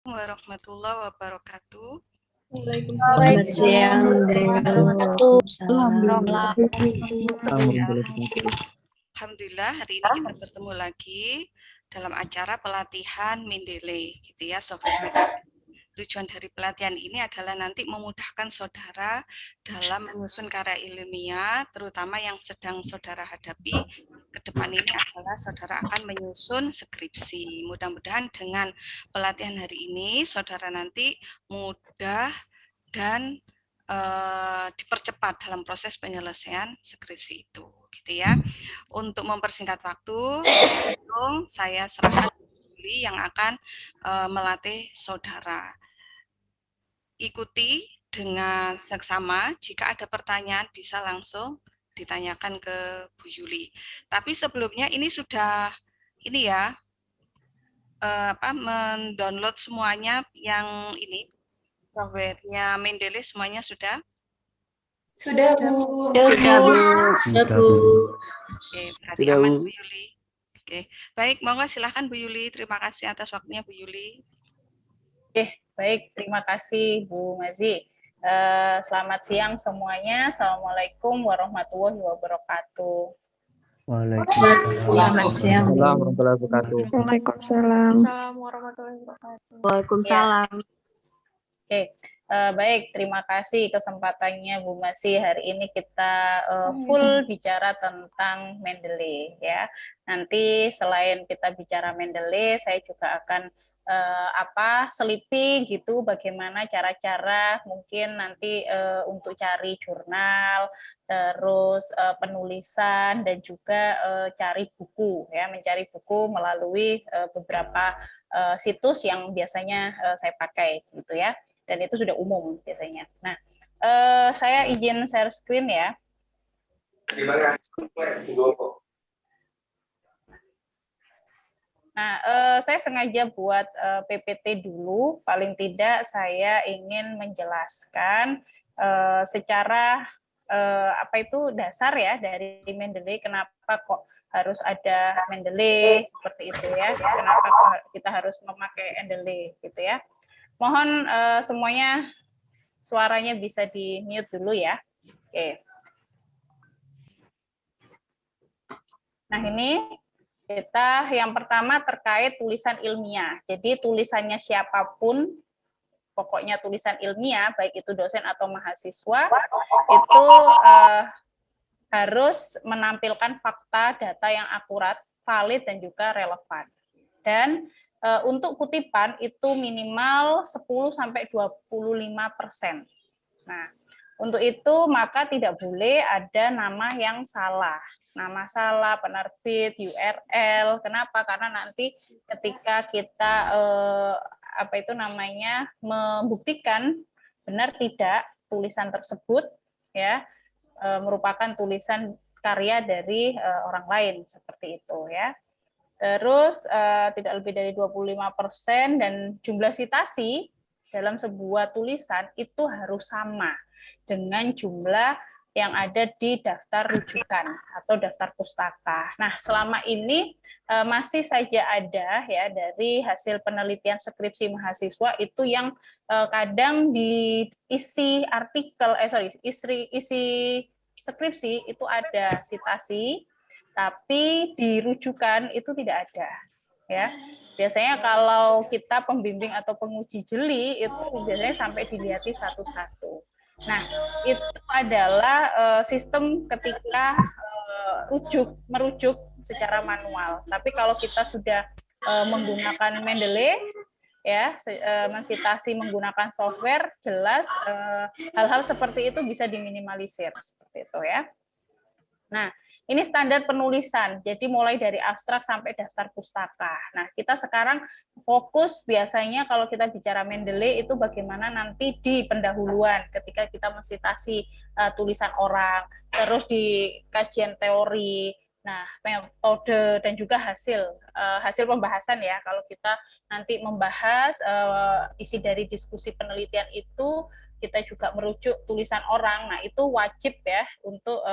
Warahmatullahi wabarakatuh. Selamat siang. Alhamdulillah hari ini kita bertemu lagi dalam acara pelatihan Mendeley, gitu ya, software Mendeley. Tujuan dari pelatihan ini adalah nanti memudahkan saudara dalam menyusun karya ilmiah, terutama yang sedang saudara hadapi ke depan ini adalah saudara akan menyusun skripsi. Mudah-mudahan dengan pelatihan hari ini saudara nanti mudah dan dipercepat dalam proses penyelesaian skripsi itu, gitu ya. Untuk mempersingkat waktu, langsung saya serahkan ke Juli yang akan melatih saudara. Ikuti dengan seksama, jika ada pertanyaan bisa langsung ditanyakan ke Bu Yuli. Tapi sebelumnya ini sudah ini ya, mendownload semuanya yang ini softwarenya Mendeley semuanya sudah? Sudah, Bu. Sudah, Bu. Oke, berarti aman Bu Yuli. Oke, baik, monggo silahkan Bu Yuli. Terima kasih atas waktunya Bu Yuli. Oke, baik, terima kasih Bu Mazi. Selamat siang semuanya. Assalamualaikum warahmatullahi wabarakatuh. Waalaikumsalam warahmatullahi wabarakatuh. Waalaikumsalam. Waalaikumsalam. Oke, baik, terima kasih kesempatannya Bu Mazi. Hari ini kita full bicara tentang Mendeley ya. Nanti selain kita bicara Mendeley, saya juga akan selipi gitu bagaimana cara-cara mungkin nanti untuk cari jurnal, terus penulisan dan juga cari buku ya, mencari buku melalui beberapa situs yang biasanya saya pakai gitu ya, dan itu sudah umum biasanya. Nah, saya izin share screen ya. Nah, saya sengaja buat PPT dulu, paling tidak saya ingin menjelaskan secara dasar ya dari Mendeley, kenapa kok harus ada Mendeley seperti itu ya, kenapa kita harus memakai Mendeley gitu ya. Mohon semuanya suaranya bisa di mute dulu ya. Oke. Nah, ini kita yang pertama terkait tulisan ilmiah. Jadi tulisannya siapapun, pokoknya tulisan ilmiah, baik itu dosen atau mahasiswa, itu harus menampilkan fakta, data yang akurat, valid, dan juga relevan. Dan untuk kutipan itu minimal 10-25%. Nah, untuk itu maka tidak boleh ada nama yang salah. Nama salah, penerbit, URL. Kenapa? Karena nanti ketika kita membuktikan benar tidak tulisan tersebut ya merupakan tulisan karya dari orang lain seperti itu ya. Terus tidak lebih dari 25% dan jumlah sitasi dalam sebuah tulisan itu harus sama dengan jumlah yang ada di daftar rujukan atau daftar pustaka. Nah, selama ini masih saja ada ya dari hasil penelitian skripsi mahasiswa itu yang kadang diisi artikel isi skripsi itu ada sitasi, tapi di rujukan itu tidak ada ya. Biasanya kalau kita pembimbing atau penguji jeli itu biasanya sampai dilihat satu-satu. Nah, itu adalah sistem ketika merujuk secara manual. Tapi kalau kita sudah menggunakan Mendeley, ya, mensitasi menggunakan software, jelas hal-hal seperti itu bisa diminimalisir seperti itu ya. Nah, ini standar penulisan, jadi mulai dari abstrak sampai daftar pustaka. Nah, kita sekarang fokus biasanya kalau kita bicara Mendeley itu bagaimana nanti di pendahuluan ketika kita mensitasi tulisan orang, terus di kajian teori, nah metode dan juga hasil pembahasan ya. Kalau kita nanti membahas isi dari diskusi penelitian itu, kita juga merujuk tulisan orang, nah itu wajib ya untuk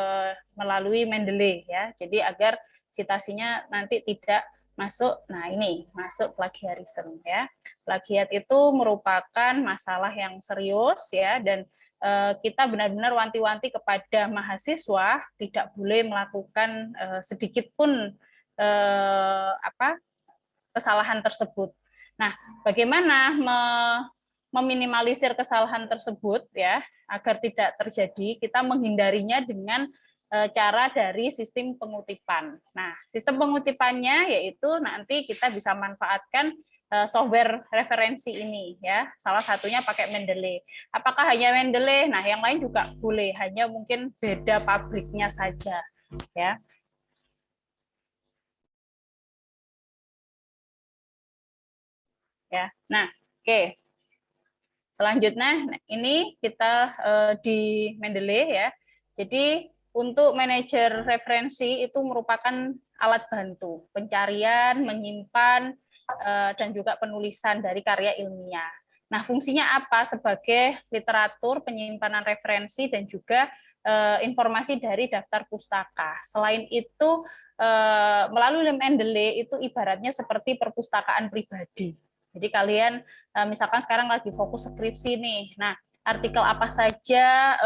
melalui Mendeley ya, jadi agar citasinya nanti tidak masuk. Nah, ini masuk plagiarisme ya. Plagiat itu merupakan masalah yang serius ya, dan kita benar-benar wanti-wanti kepada mahasiswa tidak boleh melakukan sedikit pun kesalahan tersebut. Nah, bagaimana meminimalisir kesalahan tersebut ya agar tidak terjadi? Kita menghindarinya dengan cara dari sistem pengutipan. Nah, sistem pengutipannya yaitu nanti kita bisa manfaatkan software referensi ini ya. Salah satunya pakai Mendeley. Apakah hanya Mendeley? Nah, yang lain juga boleh, hanya mungkin beda pabriknya saja ya. Ya. Nah, oke. Selanjutnya ini kita di Mendeley ya. Jadi untuk manajer referensi itu merupakan alat bantu pencarian, menyimpan dan juga penulisan dari karya ilmiah. Nah, fungsinya apa? Sebagai literatur, penyimpanan referensi dan juga informasi dari daftar pustaka. Selain itu melalui Mendeley itu ibaratnya seperti perpustakaan pribadi. Jadi kalian misalkan sekarang lagi fokus skripsi nih. Nah, artikel apa saja,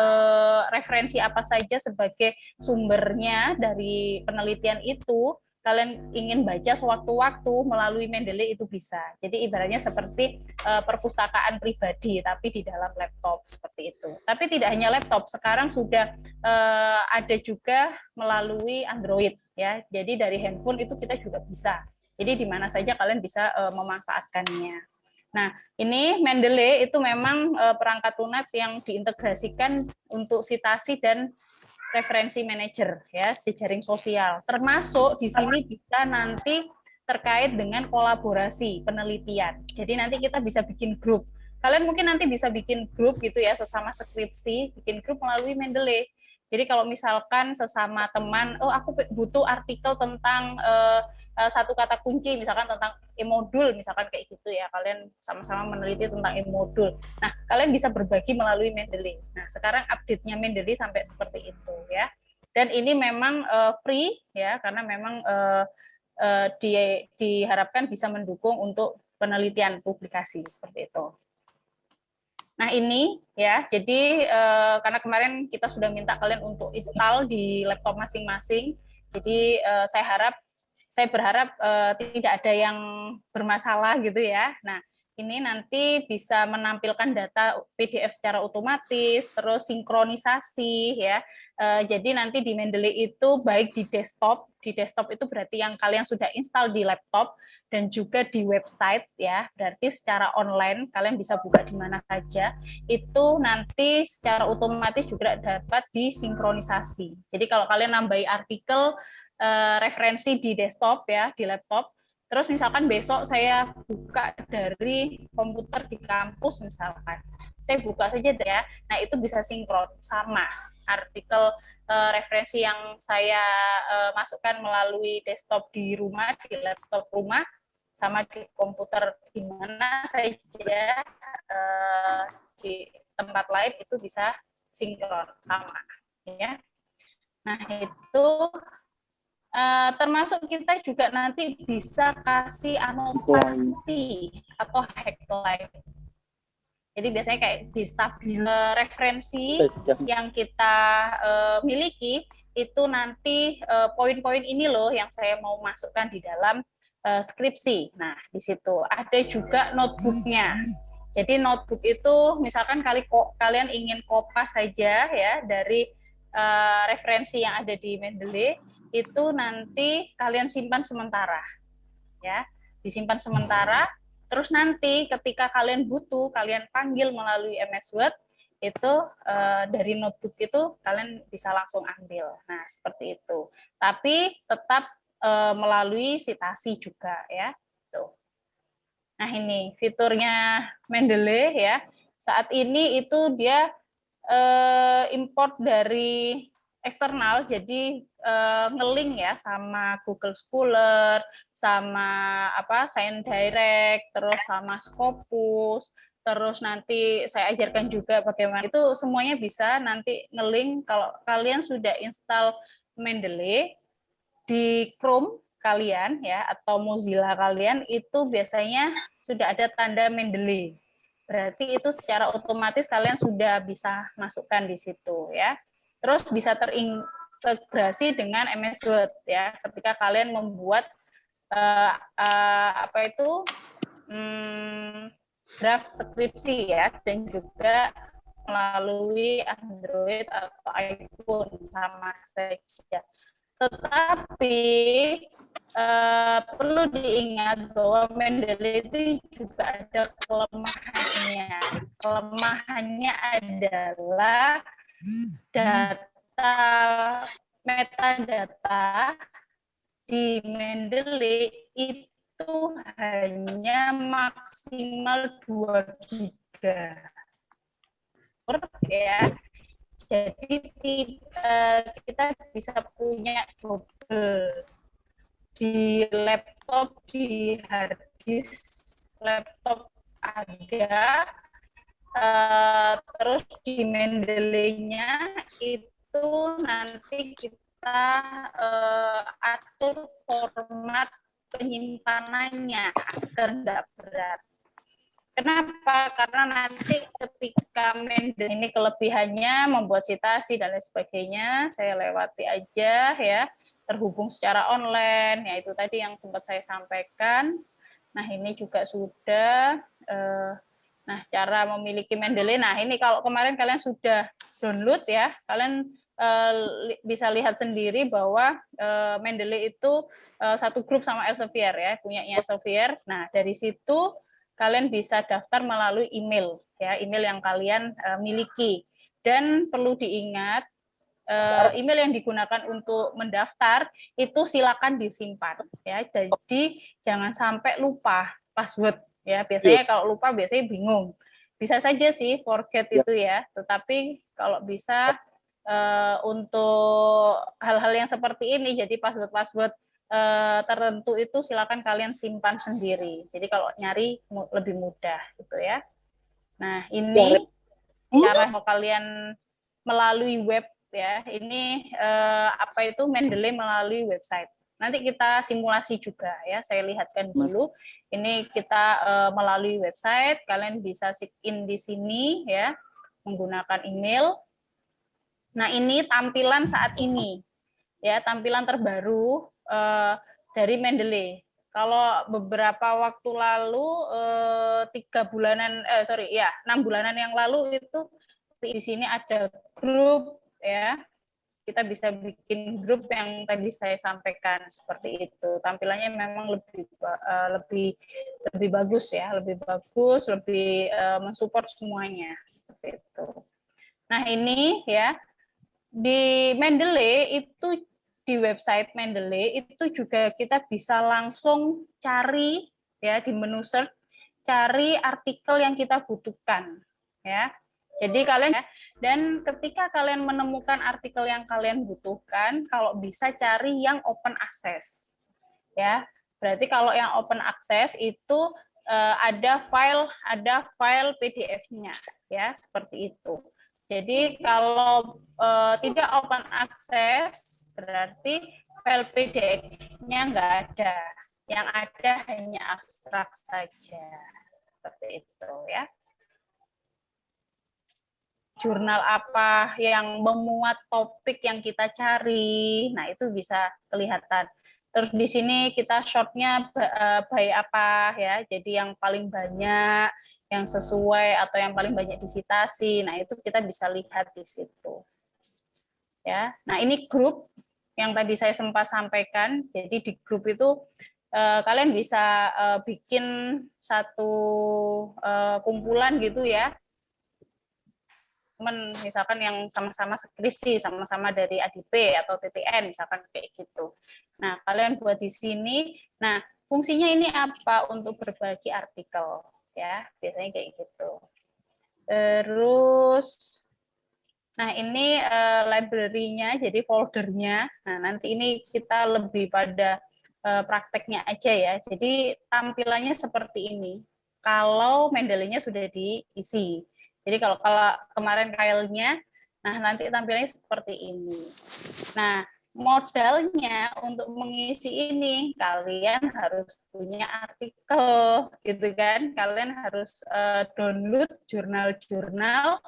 referensi apa saja sebagai sumbernya dari penelitian itu, kalian ingin baca sewaktu-waktu melalui Mendeley itu bisa. Jadi ibaratnya seperti perpustakaan pribadi, tapi di dalam laptop seperti itu. Tapi tidak hanya laptop, sekarang sudah ada juga melalui Android ya. Jadi dari handphone itu kita juga bisa. Jadi di mana saja kalian bisa memanfaatkannya. Nah, ini Mendeley itu memang perangkat lunak yang diintegrasikan untuk citasi dan referensi manager ya, jejaring sosial. Termasuk di sini bisa nanti terkait dengan kolaborasi penelitian. Jadi nanti kita bisa bikin grup. Kalian mungkin nanti bisa bikin grup gitu ya, sesama skripsi, bikin grup melalui Mendeley. Jadi kalau misalkan sesama teman, oh aku butuh artikel tentang satu kata kunci, misalkan tentang e-modul, misalkan kayak gitu ya, kalian sama-sama meneliti tentang e-modul. Nah, kalian bisa berbagi melalui Mendeley. Nah, sekarang update-nya Mendeley sampai seperti itu ya. Dan ini memang free ya, karena memang diharapkan bisa mendukung untuk penelitian publikasi seperti itu. Nah ini ya, jadi karena kemarin kita sudah minta kalian untuk install di laptop masing-masing, jadi saya berharap tidak ada yang bermasalah gitu ya. Nah ini nanti bisa menampilkan data PDF secara otomatis, terus sinkronisasi ya. Jadi nanti di Mendeley itu baik di desktop itu berarti yang kalian sudah install di laptop, dan juga di website ya, berarti secara online kalian bisa buka di mana saja, itu nanti secara otomatis juga dapat disinkronisasi. Jadi kalau kalian nambahi artikel referensi di desktop ya, di laptop, terus misalkan besok saya buka dari komputer di kampus misalkan, saya buka saja ya, nah itu bisa sinkron sama artikel referensi yang saya masukkan melalui desktop di rumah, di laptop rumah, sama di komputer di mana saja di tempat lain itu bisa sinkron sama ya. Nah itu termasuk kita juga nanti bisa kasih anotasi atau headline. Jadi biasanya kayak di referensi yang kita miliki itu nanti poin-poin ini loh yang saya mau masukkan di dalam skripsi. Nah, di situ ada juga notebooknya. Jadi notebook itu misalkan kalian ingin kopas saja ya dari referensi yang ada di Mendeley, itu nanti kalian simpan sementara. Ya, disimpan sementara, terus nanti ketika kalian butuh, kalian panggil melalui MS Word, itu dari notebook itu kalian bisa langsung ambil. Nah, seperti itu. Tapi tetap melalui citasi juga ya. Tuh. Nah ini fiturnya Mendeley ya. Saat ini itu dia import dari eksternal, jadi ngelink ya sama Google Scholar, sama Science Direct, terus sama Scopus, terus nanti saya ajarkan juga bagaimana itu semuanya bisa nanti ngelink kalau kalian sudah install Mendeley di Chrome, kalian ya atau Mozilla kalian itu biasanya sudah ada tanda Mendeley. Berarti itu secara otomatis kalian sudah bisa masukkan di situ ya. Terus bisa terintegrasi dengan MS Word ya ketika kalian membuat draft skripsi ya, dan juga melalui Android atau iPhone sama saja. Tetapi perlu diingat bahwa Mendeley itu juga ada kelemahannya. Kelemahannya adalah metadata di Mendeley itu hanya maksimal 2 giga ya. Jadi kita bisa punya double di laptop, di hard disk laptop ada, terus di Mendeley-nya itu nanti kita atur format penyimpanannya agar nggak berat. Kenapa? Karena nanti ketika Mendeley ini kelebihannya membuat citasi dan lain sebagainya, saya lewati aja ya, terhubung secara online, ya itu tadi yang sempat saya sampaikan. Nah ini juga sudah, nah cara memiliki Mendeley, nah ini kalau kemarin kalian sudah download ya, kalian bisa lihat sendiri bahwa Mendeley itu satu grup sama Elsevier ya, punyanya Elsevier. Nah dari situ kalian bisa daftar melalui email ya, email yang kalian miliki. Dan perlu diingat email yang digunakan untuk mendaftar itu silakan disimpan ya. Jadi jangan sampai lupa password ya. Biasanya kalau lupa biasanya bingung. Bisa saja sih forget itu ya, tetapi kalau bisa untuk hal-hal yang seperti ini, jadi password-password tertentu itu silakan kalian simpan sendiri. Jadi kalau nyari lebih mudah gitu ya. Nah, ini cara kalian melalui web ya. Ini apa itu Mendeley melalui website. Nanti kita simulasi juga ya. Saya lihatkan dulu. Ini kita melalui website, kalian bisa sign in di sini ya menggunakan email. Nah, ini tampilan saat ini. Ya, tampilan terbaru dari Mendeley. Kalau beberapa waktu lalu 6 bulanan yang lalu itu di sini ada grup ya. Kita bisa bikin grup yang tadi saya sampaikan seperti itu. Tampilannya memang lebih bagus ya, lebih bagus, lebih mensupport semuanya seperti itu. Nah, ini ya di Mendeley itu, di website Mendeley itu juga kita bisa langsung cari ya di menu search, cari artikel yang kita butuhkan ya. Jadi kalian dan ketika kalian menemukan artikel yang kalian butuhkan, kalau bisa cari yang open access ya. Berarti kalau yang open access itu ada file PDF-nya ya, seperti itu. Jadi kalau tidak open access, berarti file PDF-nya nggak ada. Yang ada hanya abstrak saja. Seperti itu ya. Jurnal apa yang memuat topik yang kita cari, nah itu bisa kelihatan. Terus di sini kita shortnya by apa ya, jadi yang paling banyak, yang sesuai atau yang paling banyak disitasi, nah itu kita bisa lihat di situ. Ya, nah ini grup yang tadi saya sempat sampaikan. Jadi di grup itu kalian bisa bikin satu kumpulan gitu ya. Misalkan yang sama-sama skripsi, sama-sama dari ADP atau TTN, misalkan kayak gitu. Nah, kalian buat di sini. Nah, fungsinya ini apa? Untuk berbagi artikel, ya, biasanya kayak gitu. Terus, nah ini library-nya, jadi foldernya. Nah, nanti ini kita lebih pada prakteknya aja ya. Jadi tampilannya seperti ini. Kalau Mendeley-nya sudah diisi. Jadi kalau kemarin filenya, nah nanti tampilannya seperti ini. Nah, modalnya untuk mengisi ini kalian harus punya artikel gitu kan, kalian harus download jurnal-jurnal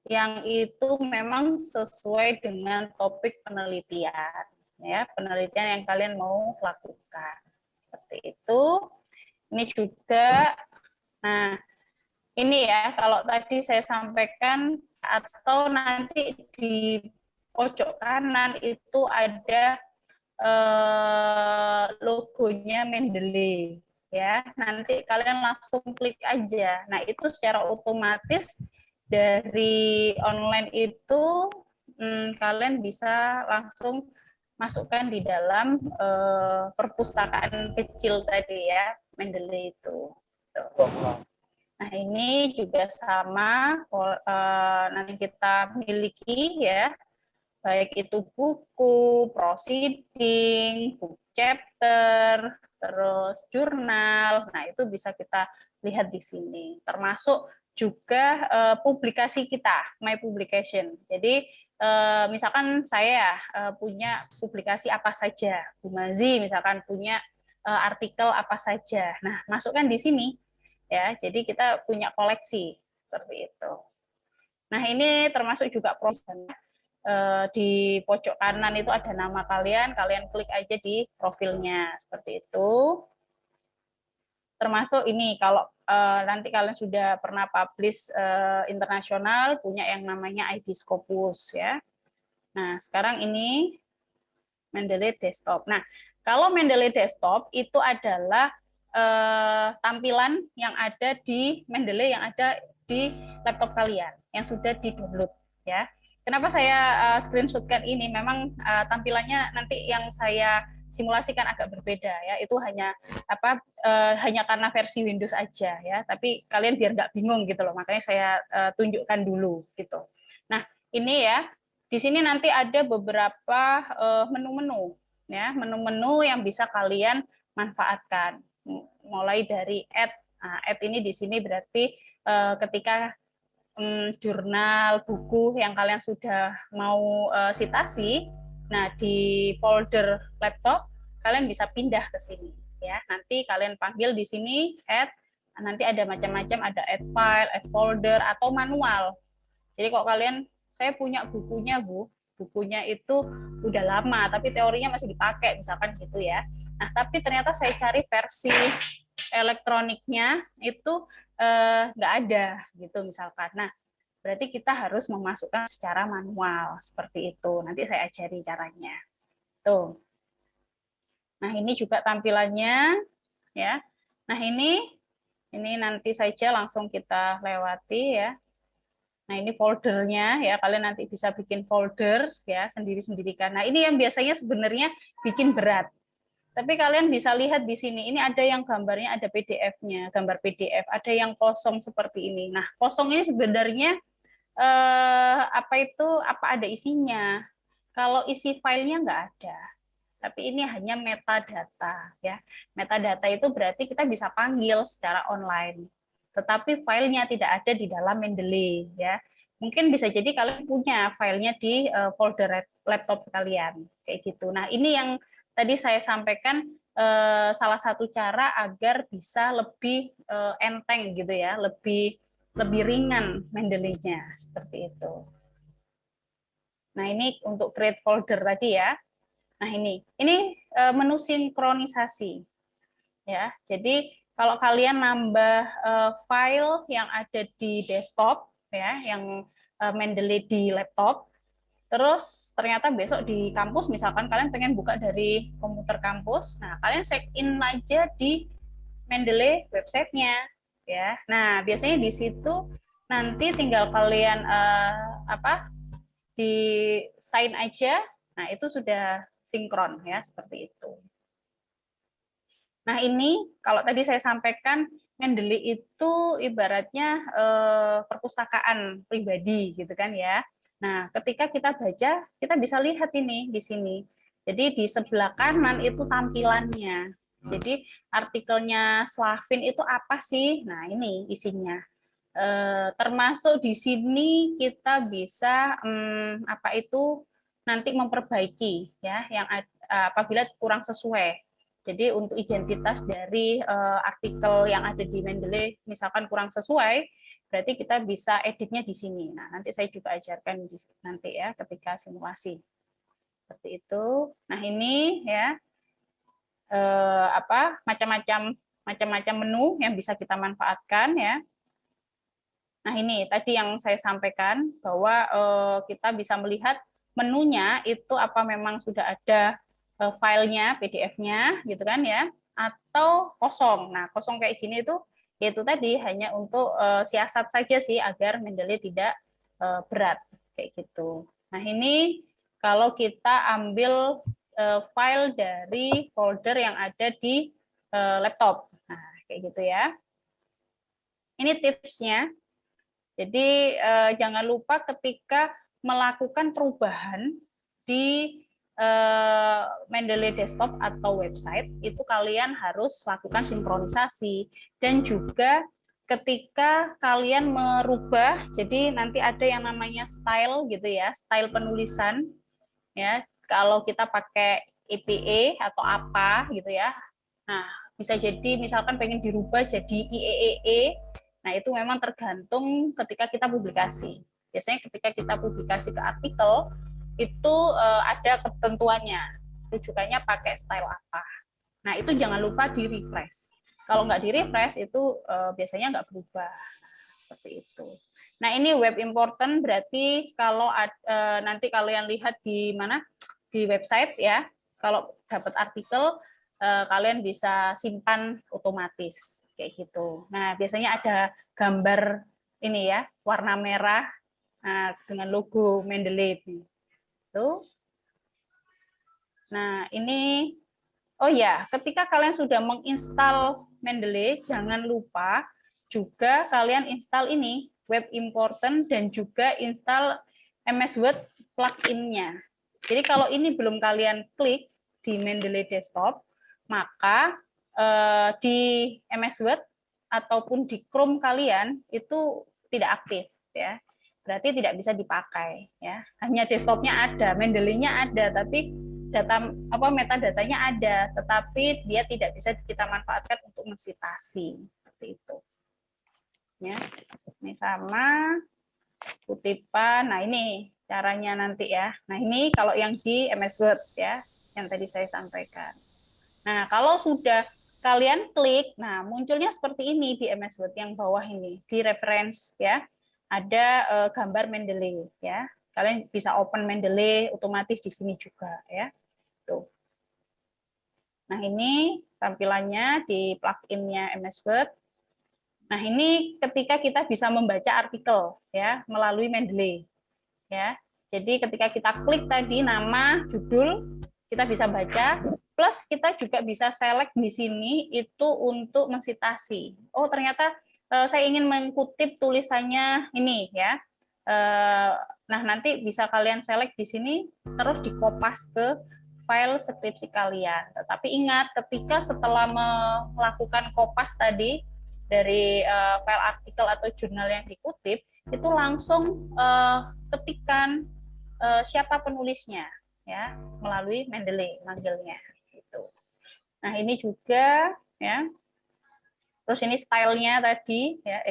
yang itu memang sesuai dengan topik penelitian, ya, penelitian yang kalian mau lakukan. Seperti itu. Ini juga, nah ini ya, kalau tadi saya sampaikan, atau nanti di pojok kanan itu ada logonya Mendeley, ya. Nanti kalian langsung klik aja. Nah, itu secara otomatis dari online itu kalian bisa langsung masukkan di dalam perpustakaan kecil tadi ya, Mendeley itu. Nah, ini juga sama nanti kita miliki ya, baik itu buku, proceeding, book chapter, terus jurnal. Nah, itu bisa kita lihat di sini. Termasuk juga publikasi kita, my publication. Jadi misalkan saya punya publikasi apa saja, Bu Mazi misalkan punya artikel apa saja. Nah, masukkan di sini ya. Jadi kita punya koleksi seperti itu. Nah, ini termasuk juga proses di pojok kanan itu ada nama kalian, kalian klik aja di profilnya seperti itu. Termasuk ini kalau nanti kalian sudah pernah publish internasional, punya yang namanya ID Scopus ya. Nah, sekarang ini Mendeley Desktop. Nah, kalau Mendeley Desktop itu adalah tampilan yang ada di Mendeley yang ada di laptop kalian yang sudah di-download ya. Kenapa saya screenshotkan ini? Memang tampilannya nanti yang saya simulasikan agak berbeda ya. Itu hanya hanya karena versi Windows aja ya. Tapi kalian biar nggak bingung gitu loh. Makanya saya tunjukkan dulu gitu. Nah, ini ya. Di sini nanti ada beberapa menu-menu ya, menu-menu yang bisa kalian manfaatkan. Mulai dari add. Nah, add ini di sini berarti ketika jurnal, buku yang kalian sudah mau citasi, nah di folder laptop kalian bisa pindah ke sini ya. Nanti kalian panggil di sini add, nanti ada macam-macam, ada add file, add folder atau manual. Jadi kalau kalian, saya punya bukunya Bu, bukunya itu udah lama tapi teorinya masih dipakai misalkan gitu ya. Nah, tapi ternyata saya cari versi elektroniknya itu nggak ada gitu misalkan. Nah, berarti kita harus memasukkan secara manual seperti itu. Nanti saya ajari caranya. Tuh. Nah, ini juga tampilannya ya. Nah, ini nanti saja langsung kita lewati ya. Nah, ini foldernya ya, kalian nanti bisa bikin folder ya sendiri-sendiri. Karena ini yang biasanya sebenarnya bikin berat. Tapi kalian bisa lihat di sini, ini ada yang gambarnya ada PDF-nya, gambar PDF, ada yang kosong seperti ini. Nah, kosong ini sebenarnya apa ada isinya. Kalau isi filenya nggak ada. Tapi ini hanya metadata ya. Metadata itu berarti kita bisa panggil secara online. Tetapi filenya tidak ada di dalam Mendeley ya. Mungkin bisa jadi kalian punya filenya di folder laptop kalian kayak gitu. Nah, ini yang tadi saya sampaikan salah satu cara agar bisa lebih enteng gitu ya, lebih ringan Mendeley-nya seperti itu. Nah, ini untuk create folder tadi ya. Nah, ini menu sinkronisasi ya. Jadi kalau kalian nambah file yang ada di desktop ya, yang Mendeley di laptop, terus ternyata besok di kampus misalkan kalian pengen buka dari komputer kampus, nah kalian check in aja di Mendeley websitenya ya. Nah, biasanya di situ nanti tinggal kalian di sign aja. Nah, itu sudah sinkron ya, seperti itu. Nah, ini kalau tadi saya sampaikan Mendeley itu ibaratnya perpustakaan pribadi gitu kan ya. Nah, ketika kita baca, kita bisa lihat ini di sini. Jadi di sebelah kanan itu tampilannya. Jadi artikelnya Slavin itu apa sih? Nah, ini isinya. Termasuk di sini kita bisa nanti memperbaiki ya yang apabila kurang sesuai. Jadi untuk identitas dari artikel yang ada di Mendeley misalkan kurang sesuai, berarti kita bisa editnya di sini. Nah, nanti saya juga ajarkan nanti ya ketika simulasi. Seperti itu. Nah, ini ya macam-macam menu yang bisa kita manfaatkan ya. Nah, ini tadi yang saya sampaikan bahwa kita bisa melihat menunya itu apa memang sudah ada filenya, PDF-nya gitu kan ya, atau kosong. Nah, kosong kayak gini itu yaitu tadi hanya untuk siasat saja sih agar Mendeley tidak berat kayak gitu. Nah, ini kalau kita ambil file dari folder yang ada di laptop. Nah, kayak gitu ya. Ini tipsnya. Jadi jangan lupa ketika melakukan perubahan di Mendeley desktop atau website itu kalian harus lakukan sinkronisasi, dan juga ketika kalian merubah, jadi nanti ada yang namanya style gitu ya, style penulisan ya. Kalau kita pakai EPA atau apa gitu ya, nah bisa jadi misalkan pengen dirubah jadi IEEE. Nah, itu memang tergantung ketika kita publikasi. Biasanya ketika kita publikasi ke artikel, itu ada ketentuannya. Rujukannya pakai style apa. Nah, itu jangan lupa di-refresh. Kalau nggak di-refresh, itu biasanya nggak berubah. Nah, seperti itu. Nah, ini web important, berarti kalau nanti kalian lihat di mana? Di website ya. Kalau dapat artikel, kalian bisa simpan otomatis kayak gitu. Nah, biasanya ada gambar ini ya, warna merah dengan logo Mendeley itu. Nah, ini oh ya, ketika kalian sudah menginstal Mendeley, jangan lupa juga kalian install ini web important dan juga install MS Word plugin-nya. Jadi kalau ini belum kalian klik di Mendeley desktop, maka di MS Word ataupun di Chrome kalian itu tidak aktif ya, berarti tidak bisa dipakai ya. Hanya desktopnya ada, Mendeley-nya ada, tapi metadatanya ada, tetapi dia tidak bisa kita manfaatkan untuk mensitasi seperti itu. Ya, ini sama kutipan. Nah, ini caranya nanti ya. Nah, ini kalau yang di MS Word ya, yang tadi saya sampaikan. Nah, kalau sudah kalian klik, nah munculnya seperti ini di MS Word yang bawah ini, di reference ya, ada gambar Mendeley ya. Kalian bisa open Mendeley otomatis di sini juga ya. Tuh. Nah, ini tampilannya di plugin-nya MS Word. Nah, ini ketika kita bisa membaca artikel ya melalui Mendeley ya. Jadi ketika kita klik tadi nama, judul, kita bisa baca. Plus kita juga bisa select di sini itu untuk mensitasi. Oh, ternyata saya ingin mengutip tulisannya ini ya. Nah, nanti bisa kalian select di sini terus dikopas ke file skripsi kalian. Tetapi ingat, ketika setelah melakukan kopas tadi dari file artikel atau jurnal yang dikutip, itu langsung ketikkan siapa penulisnya ya melalui Mendeley manggilnya. Nah, ini juga ya. Terus ini stylenya tadi ya,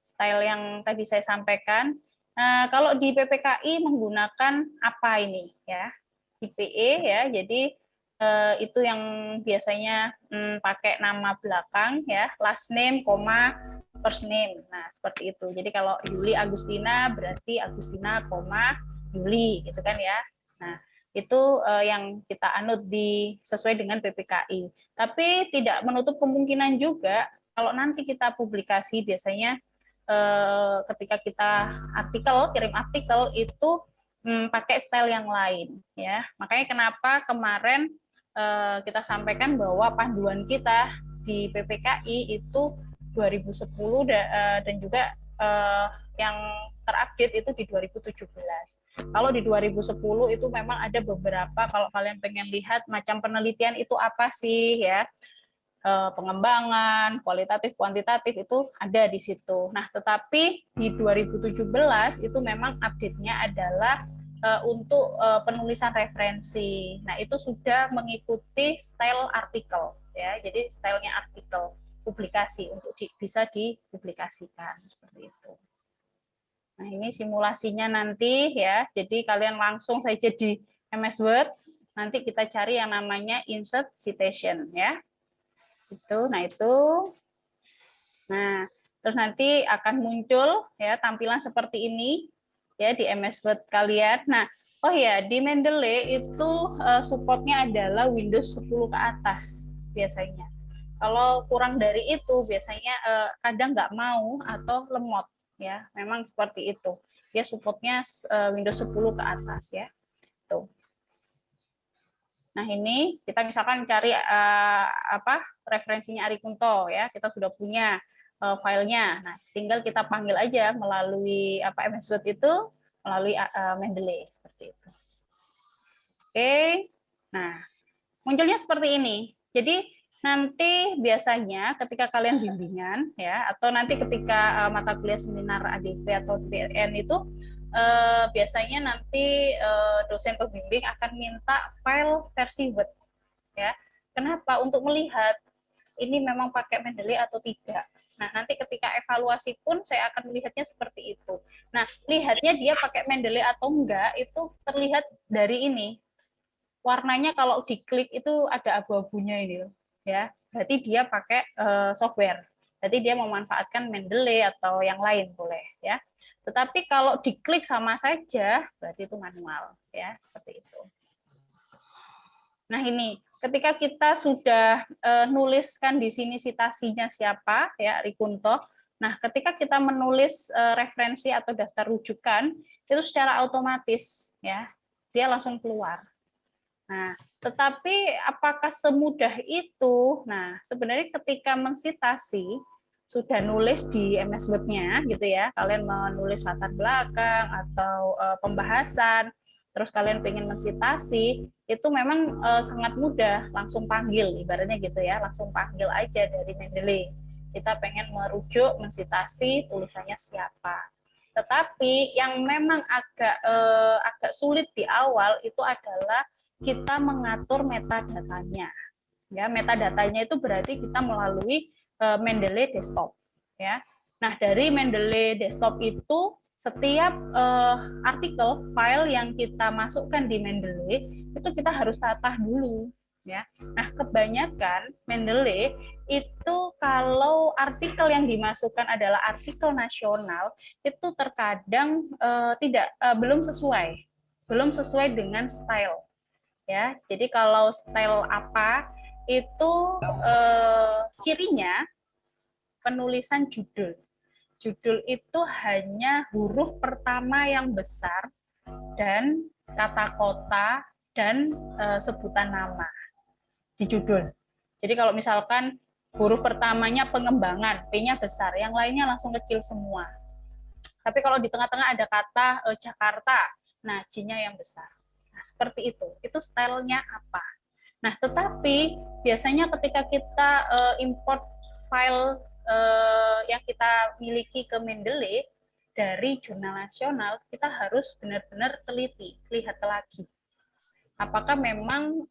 style yang tadi saya sampaikan. Nah, kalau di PPKI menggunakan apa ini ya? IPE ya. Jadi itu yang biasanya pakai nama belakang ya, last name, koma, first name. Nah, seperti itu. Jadi kalau Yuli Agustina berarti Agustina, koma, Yuli gitu kan ya. Nah, itu yang kita anut sesuai dengan PPKI. Tapi tidak menutup kemungkinan juga kalau nanti kita publikasi biasanya ketika kita kirim artikel itu pakai style yang lain ya. Makanya kenapa kemarin kita sampaikan bahwa panduan kita di PPKI itu 2010 dan juga yang terupdate itu di 2017. Kalau di 2010 itu memang ada beberapa, kalau kalian pengen lihat macam penelitian itu apa sih ya, pengembangan, kualitatif, kuantitatif itu ada di situ. Nah, tetapi di 2017 itu memang update-nya adalah untuk penulisan referensi. Nah, itu sudah mengikuti style artikel ya. Jadi stylenya artikel publikasi untuk bisa dipublikasikan seperti itu. Nah, ini simulasinya nanti ya. Jadi kalian langsung saja di MS Word, nanti kita cari yang namanya insert citation ya. Itu. Nah, itu. Nah, terus nanti akan muncul ya tampilan seperti ini ya di MS Word kalian. Nah, oh ya, di Mendeley itu supportnya adalah Windows 10 ke atas biasanya. Kalau kurang dari itu biasanya kadang nggak mau atau lemot ya. Memang seperti itu. Dia supportnya Windows 10 ke atas ya. Tuh. Nah, ini kita misalkan cari referensinya Arikunto ya. Kita sudah punya filenya. Nah, tinggal kita panggil aja melalui MS Word itu melalui Mendeley seperti itu. Oke. Nah, munculnya seperti ini. Jadi nanti biasanya ketika kalian bimbingan ya atau nanti ketika mata kuliah seminar ADV atau TPN itu biasanya nanti dosen pembimbing akan minta file versi Word ya. Kenapa? Untuk melihat ini memang pakai Mendeley atau tidak. Nah, nanti ketika evaluasi pun saya akan melihatnya seperti itu. Nah, lihatnya dia pakai Mendeley atau enggak itu terlihat dari ini. Warnanya kalau diklik itu ada abu-abunya ini loh, ya. Berarti dia pakai software. Berarti dia memanfaatkan Mendeley atau yang lain boleh, ya. Tetapi kalau diklik sama saja, berarti itu manual, ya, seperti itu. Nah, ini ketika kita sudah nuliskan di sini citasinya siapa, ya, Arikunto. Nah, ketika kita menulis referensi atau daftar rujukan, itu secara otomatis, ya, dia langsung keluar. Nah, tetapi apakah semudah itu? Nah, sebenarnya ketika mensitasi, sudah nulis di MS Word-nya, gitu ya, kalian menulis latar belakang atau pembahasan, terus kalian pengen mensitasi, itu memang sangat mudah, langsung panggil, ibaratnya gitu ya, langsung panggil aja dari Mendeley. Kita pengen merujuk, mensitasi, tulisannya siapa. Tetapi yang memang agak sulit di awal itu adalah kita mengatur metadatanya. Ya, metadatanya itu berarti kita melalui Mendeley Desktop. Ya. Nah, dari Mendeley Desktop itu setiap artikel file yang kita masukkan di Mendeley itu kita harus tata dulu. Ya. Nah, kebanyakan Mendeley itu kalau artikel yang dimasukkan adalah artikel nasional itu terkadang belum sesuai dengan style. Ya, jadi kalau style apa itu cirinya penulisan judul. Judul itu hanya huruf pertama yang besar dan kata kota dan sebutan nama di judul. Jadi kalau misalkan huruf pertamanya pengembangan, P-nya besar, yang lainnya langsung kecil semua. Tapi kalau di tengah-tengah ada kata Jakarta, nah J-nya yang besar. Nah, seperti itu stylenya apa. Nah, tetapi biasanya ketika kita import file yang kita miliki ke Mendeley dari jurnal nasional, kita harus benar-benar teliti, lihat lagi. Apakah memang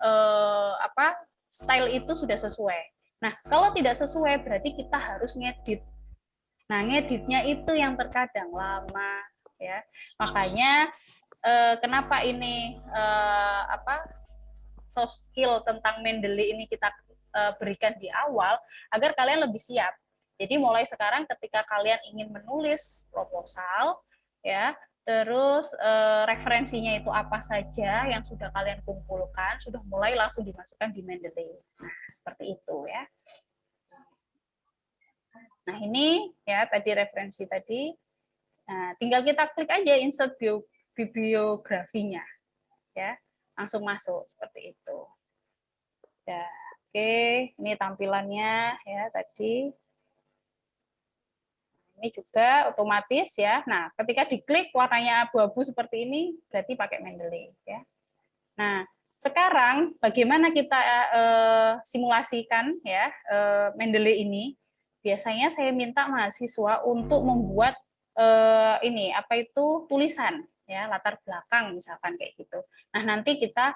style itu sudah sesuai. Nah, kalau tidak sesuai berarti kita harus ngedit. Nah, ngeditnya itu yang terkadang lama, ya. Makanya kenapa ini soft skill tentang Mendeley ini kita berikan di awal agar kalian lebih siap. Jadi mulai sekarang ketika kalian ingin menulis proposal, ya, terus referensinya itu apa saja yang sudah kalian kumpulkan, sudah mulai langsung dimasukkan di Mendeley. Nah, seperti itu ya. Nah, ini ya tadi referensi tadi. Nah, tinggal kita klik aja insert bibliografinya. Ya, langsung masuk seperti itu. Ya, oke, ini tampilannya ya tadi. Ini juga otomatis ya. Nah, ketika diklik warnanya abu-abu seperti ini berarti pakai Mendeley ya. Nah, sekarang bagaimana kita simulasikan ya Mendeley ini? Biasanya saya minta mahasiswa untuk membuat tulisan ya, latar belakang misalkan kayak gitu. Nah, nanti kita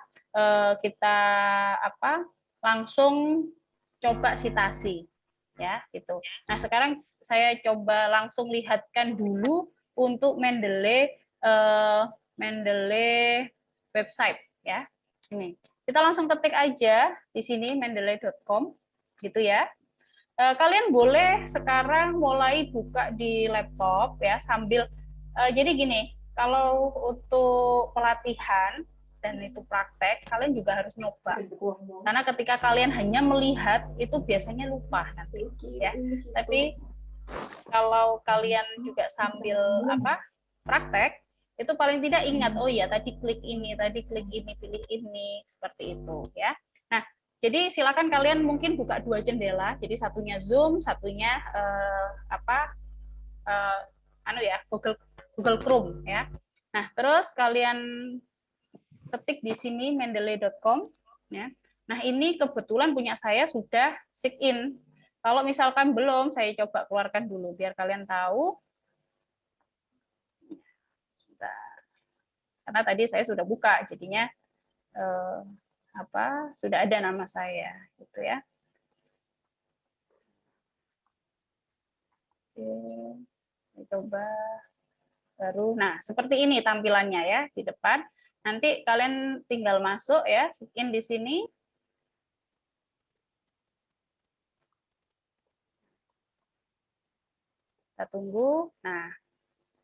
langsung coba sitasi ya gitu. Nah, sekarang saya coba langsung lihatkan dulu untuk Mendeley website ya. Ini. Kita langsung ketik aja di sini mendeley.com gitu ya. Kalian boleh sekarang mulai buka di laptop ya sambil jadi gini, kalau untuk pelatihan dan itu praktek, kalian juga harus nyoba. Karena ketika kalian hanya melihat itu biasanya lupa nanti ya. Tapi kalau kalian juga sambil praktek, itu paling tidak ingat, oh iya tadi klik ini, pilih ini, seperti itu ya. Nah, jadi silakan kalian mungkin buka 2 jendela, jadi satunya Zoom, satunya Google Chrome ya. Nah, terus kalian ketik di sini mendeley.com ya. Nah, ini kebetulan punya saya sudah sign in. Kalau misalkan belum, saya coba keluarkan dulu biar kalian tahu. Karena tadi saya sudah buka, jadinya sudah ada nama saya, gitu ya. Oke, coba baru. Nah, seperti ini tampilannya ya di depan. Nanti kalian tinggal masuk ya, in di sini. Kita tunggu. Nah,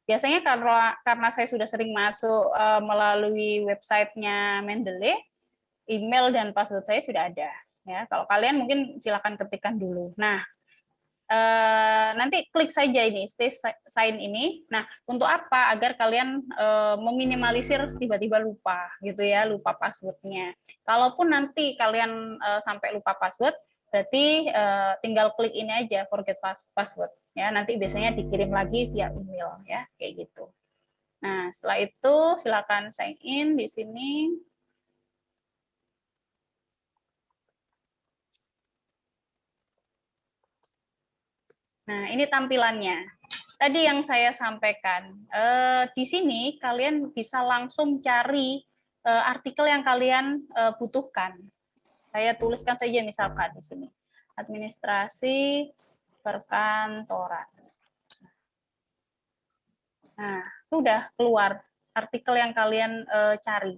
biasanya karena saya sudah sering masuk melalui websitenya Mendeley, email dan password saya sudah ada. Ya, kalau kalian mungkin silakan ketikkan dulu. Nah, nanti klik saja ini stay sign ini. Nah, untuk apa? Agar kalian meminimalisir tiba-tiba lupa gitu ya, lupa passwordnya. Kalaupun nanti kalian sampai lupa password, berarti tinggal klik ini aja forget password ya. Nanti biasanya dikirim lagi via email ya, kayak gitu. Nah, setelah itu silakan sign in di sini. Nah, ini tampilannya. Tadi yang saya sampaikan, di sini kalian bisa langsung cari artikel yang kalian butuhkan. Saya tuliskan saja misalkan di sini, administrasi perkantoran. Nah, sudah keluar artikel yang kalian cari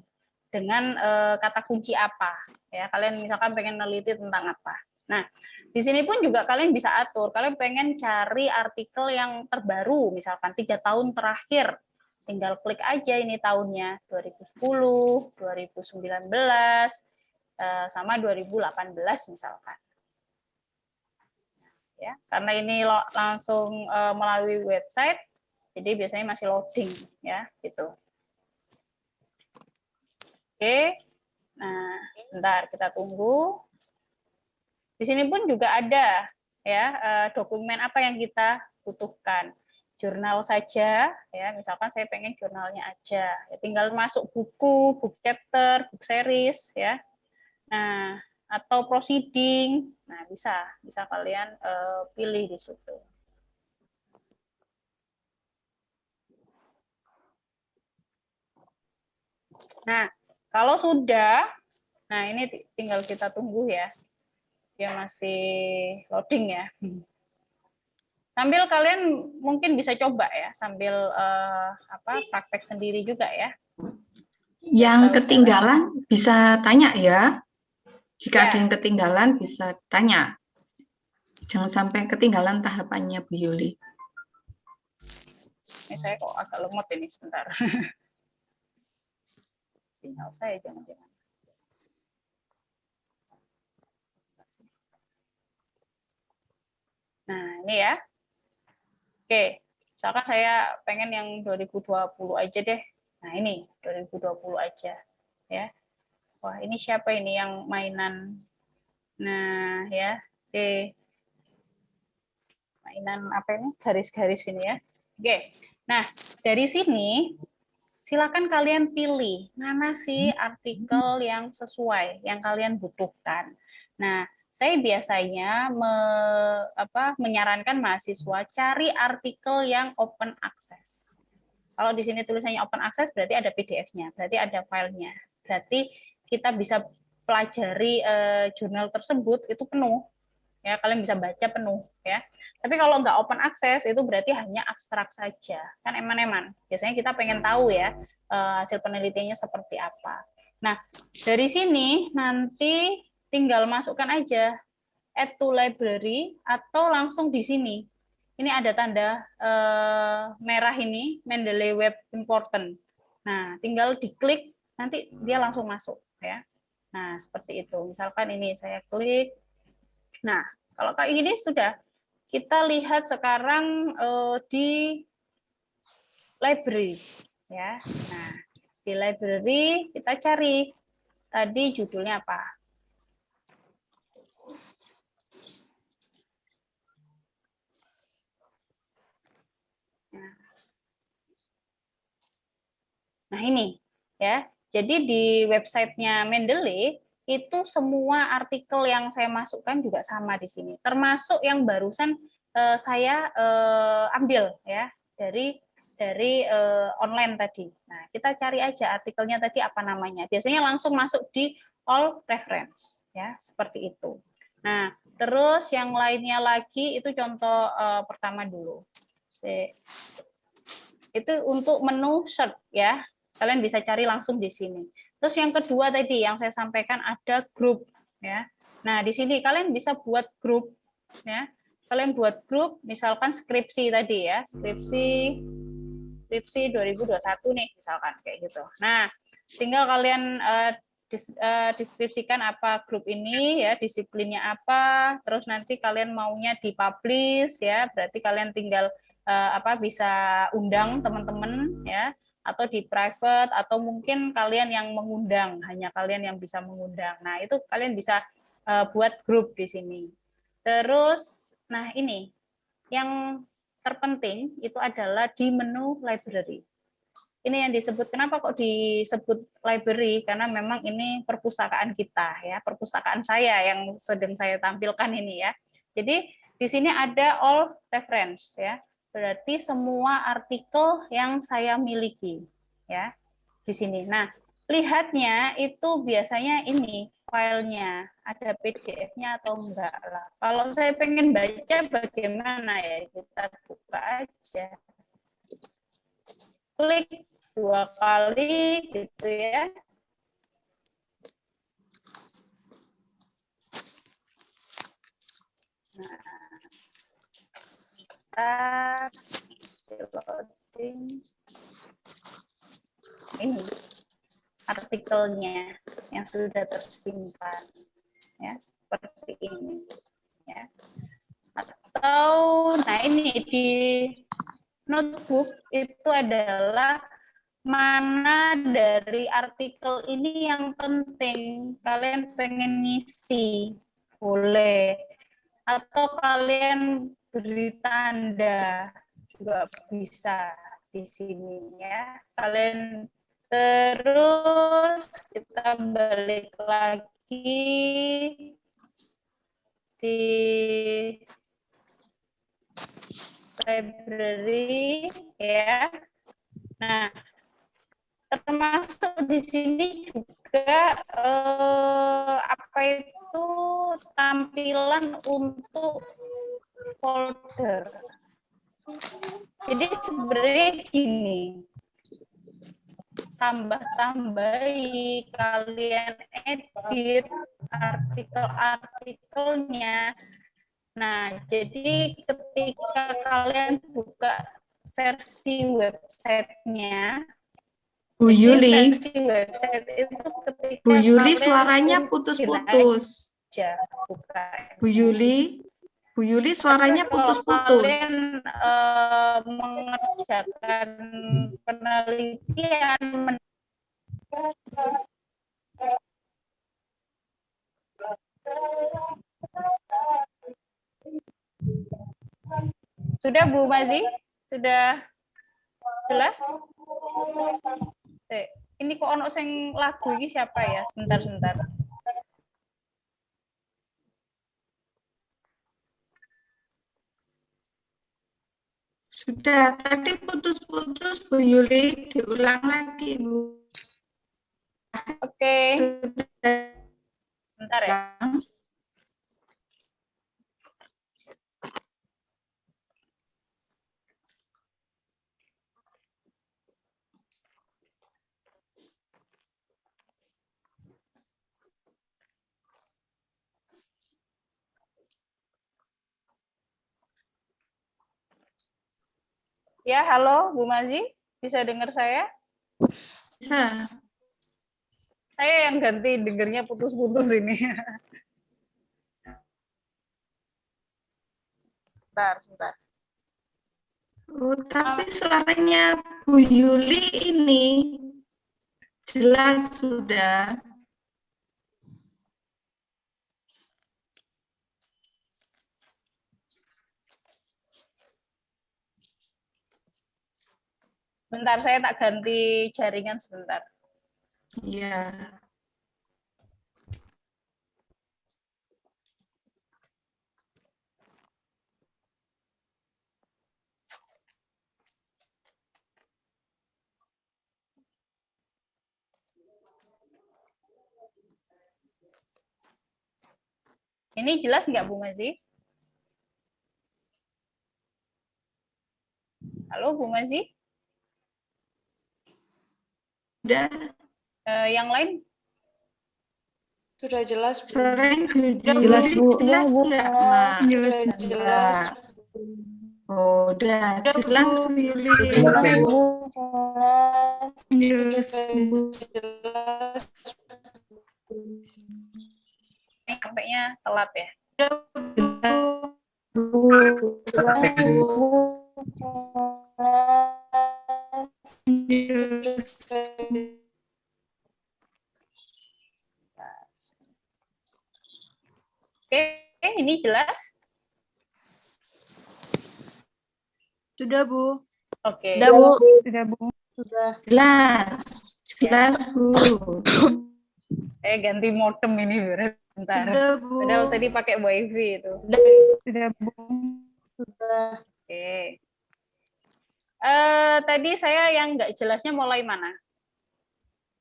dengan kata kunci apa. Ya, kalian misalkan pengen meneliti tentang apa. Nah, di sini pun juga kalian bisa atur. Kalian pengen cari artikel yang terbaru, misalkan 3 tahun terakhir. Tinggal klik aja ini tahunnya, 2010, 2019, sama 2018 misalkan. Ya, karena ini langsung melalui website, jadi biasanya masih loading ya, gitu. Oke. Nah, sebentar kita tunggu. Di sini pun juga ada ya dokumen apa yang kita butuhkan. Jurnal saja ya, misalkan saya pengen jurnalnya aja. Ya, tinggal masuk buku, book chapter, book series ya. Nah, atau proceeding. Nah, bisa kalian pilih di situ. Nah, kalau sudah, nah ini tinggal kita tunggu ya. Dia masih loading ya. Sambil kalian mungkin bisa coba ya, sambil praktek sendiri juga ya. Yang ketinggalan bisa tanya ya. Jika Ya. ada yang ketinggalan bisa tanya. Jangan sampai ketinggalan tahapannya Bu Yuli. Ini saya kok agak lemot ini sebentar. Sinyal saya jangan-jangan. Nah, ini ya. Oke, misalkan saya pengen yang 2020 aja deh. Nah, ini 2020 aja ya. Wah, ini siapa ini yang mainan? Nah, ya. Oke. Mainan apa ini? Garis-garis ini ya. Oke. Nah, dari sini silakan kalian pilih mana sih artikel yang sesuai, yang kalian butuhkan. Nah, saya biasanya menyarankan mahasiswa cari artikel yang open access. Kalau di sini tulisannya open access berarti ada PDF-nya, berarti ada filenya. Berarti kita bisa pelajari jurnal tersebut itu penuh. Ya, kalian bisa baca penuh ya. Tapi kalau nggak open access itu berarti hanya abstrak saja. Kan eman-eman. Biasanya kita pengen tahu ya hasil penelitiannya seperti apa. Nah, dari sini nanti tinggal masukkan aja add to library atau langsung di sini. Ini ada tanda merah ini, Mendeley Web Important. Nah, tinggal diklik, nanti dia langsung masuk. Ya. Nah, seperti itu. Misalkan ini saya klik. Nah, kalau kayak gini sudah. Kita lihat sekarang di library. Ya. Nah, di library kita cari. Tadi judulnya apa? Nah ini ya, jadi di websitenya Mendeley itu semua artikel yang saya masukkan juga sama di sini, termasuk yang barusan saya ambil ya dari online tadi. Nah kita cari aja artikelnya tadi apa namanya. Biasanya langsung masuk di all reference ya seperti itu. Nah terus yang lainnya lagi itu contoh pertama dulu. Itu untuk menu search ya. Kalian bisa cari langsung di sini. Terus yang kedua tadi yang saya sampaikan ada grup ya. Nah, di sini kalian bisa buat grup ya. Kalian buat grup misalkan skripsi tadi ya, skripsi 2021 nih misalkan kayak gitu. Nah, tinggal kalian deskripsikan apa grup ini ya, disiplinnya apa, terus nanti kalian maunya dipublish ya, berarti kalian tinggal bisa undang teman-teman ya, atau di private, atau mungkin kalian yang mengundang, hanya kalian yang bisa mengundang. Nah, itu kalian bisa buat grup di sini. Terus, nah ini, yang terpenting itu adalah di menu library. Ini yang disebut, kenapa kok disebut library? Karena memang ini perpustakaan kita, ya, perpustakaan saya yang sedang saya tampilkan ini ya. Jadi di sini ada all reference ya. Berarti semua artikel yang saya miliki ya di sini. Nah, lihatnya itu biasanya ini filenya ada PDF-nya atau enggak lah. Kalau saya pengen baca bagaimana ya, kita buka aja. Klik 2 kali gitu ya. Nah, loading. Ini artikelnya yang sudah tersimpan ya seperti ini ya. Atau nah ini di notebook itu adalah mana dari artikel ini yang penting kalian pengen ngisi, boleh, atau kalian beri tanda juga bisa di sini ya. Kalian terus kita balik lagi di library ya. Nah, termasuk di sini juga apa itu tampilan untuk folder. Jadi sebenarnya gini, tambah-tambahi, kalian edit artikel-artikelnya. Nah, jadi ketika kalian buka versi websitenya, Bu Yuli, versi website itu ketika Bu Yuli kalian suaranya putus-putus. Buka. Bu Yuli suaranya putus-putus. Kalian mengerjakan penelitian sudah Bu Mazi? Sudah jelas? Ini kok ono sing lagu ini siapa ya? Sebentar. Sudah, tadi putus-putus Bu Yuli, diulang lagi Bu. Oke, bentar ya. Ya, halo Bu Mazi, bisa dengar saya? Bisa. Saya yang ganti dengernya putus-putus ini. Sebentar. Oh, tapi suaranya Bu Yuli ini jelas sudah. Bentar, saya tak ganti jaringan sebentar. Iya. Ini jelas nggak Bu Mazi? Halo Bu Mazi? Sudah. Yang lain? Sudah jelas, Bu. Suaranya Bu Yuli Jelas, Bu. jelas nggak, Mak? Jelas, jelas. Oh, udah jelas Bu Yuli. Jelas, Bu. Jelas, Bu. Ini sampainya telat ya. Oke, ini jelas? Sudah, Bu. Oke. Sudah, Bu. Sudah, Bu. Sudah. Jelas Bu. Ganti modem ini bentar. Sudah, Bu. Padahal tadi pakai wifi itu. Sudah, Bu. Sudah. Oke. Tadi saya yang nggak jelasnya mulai mana?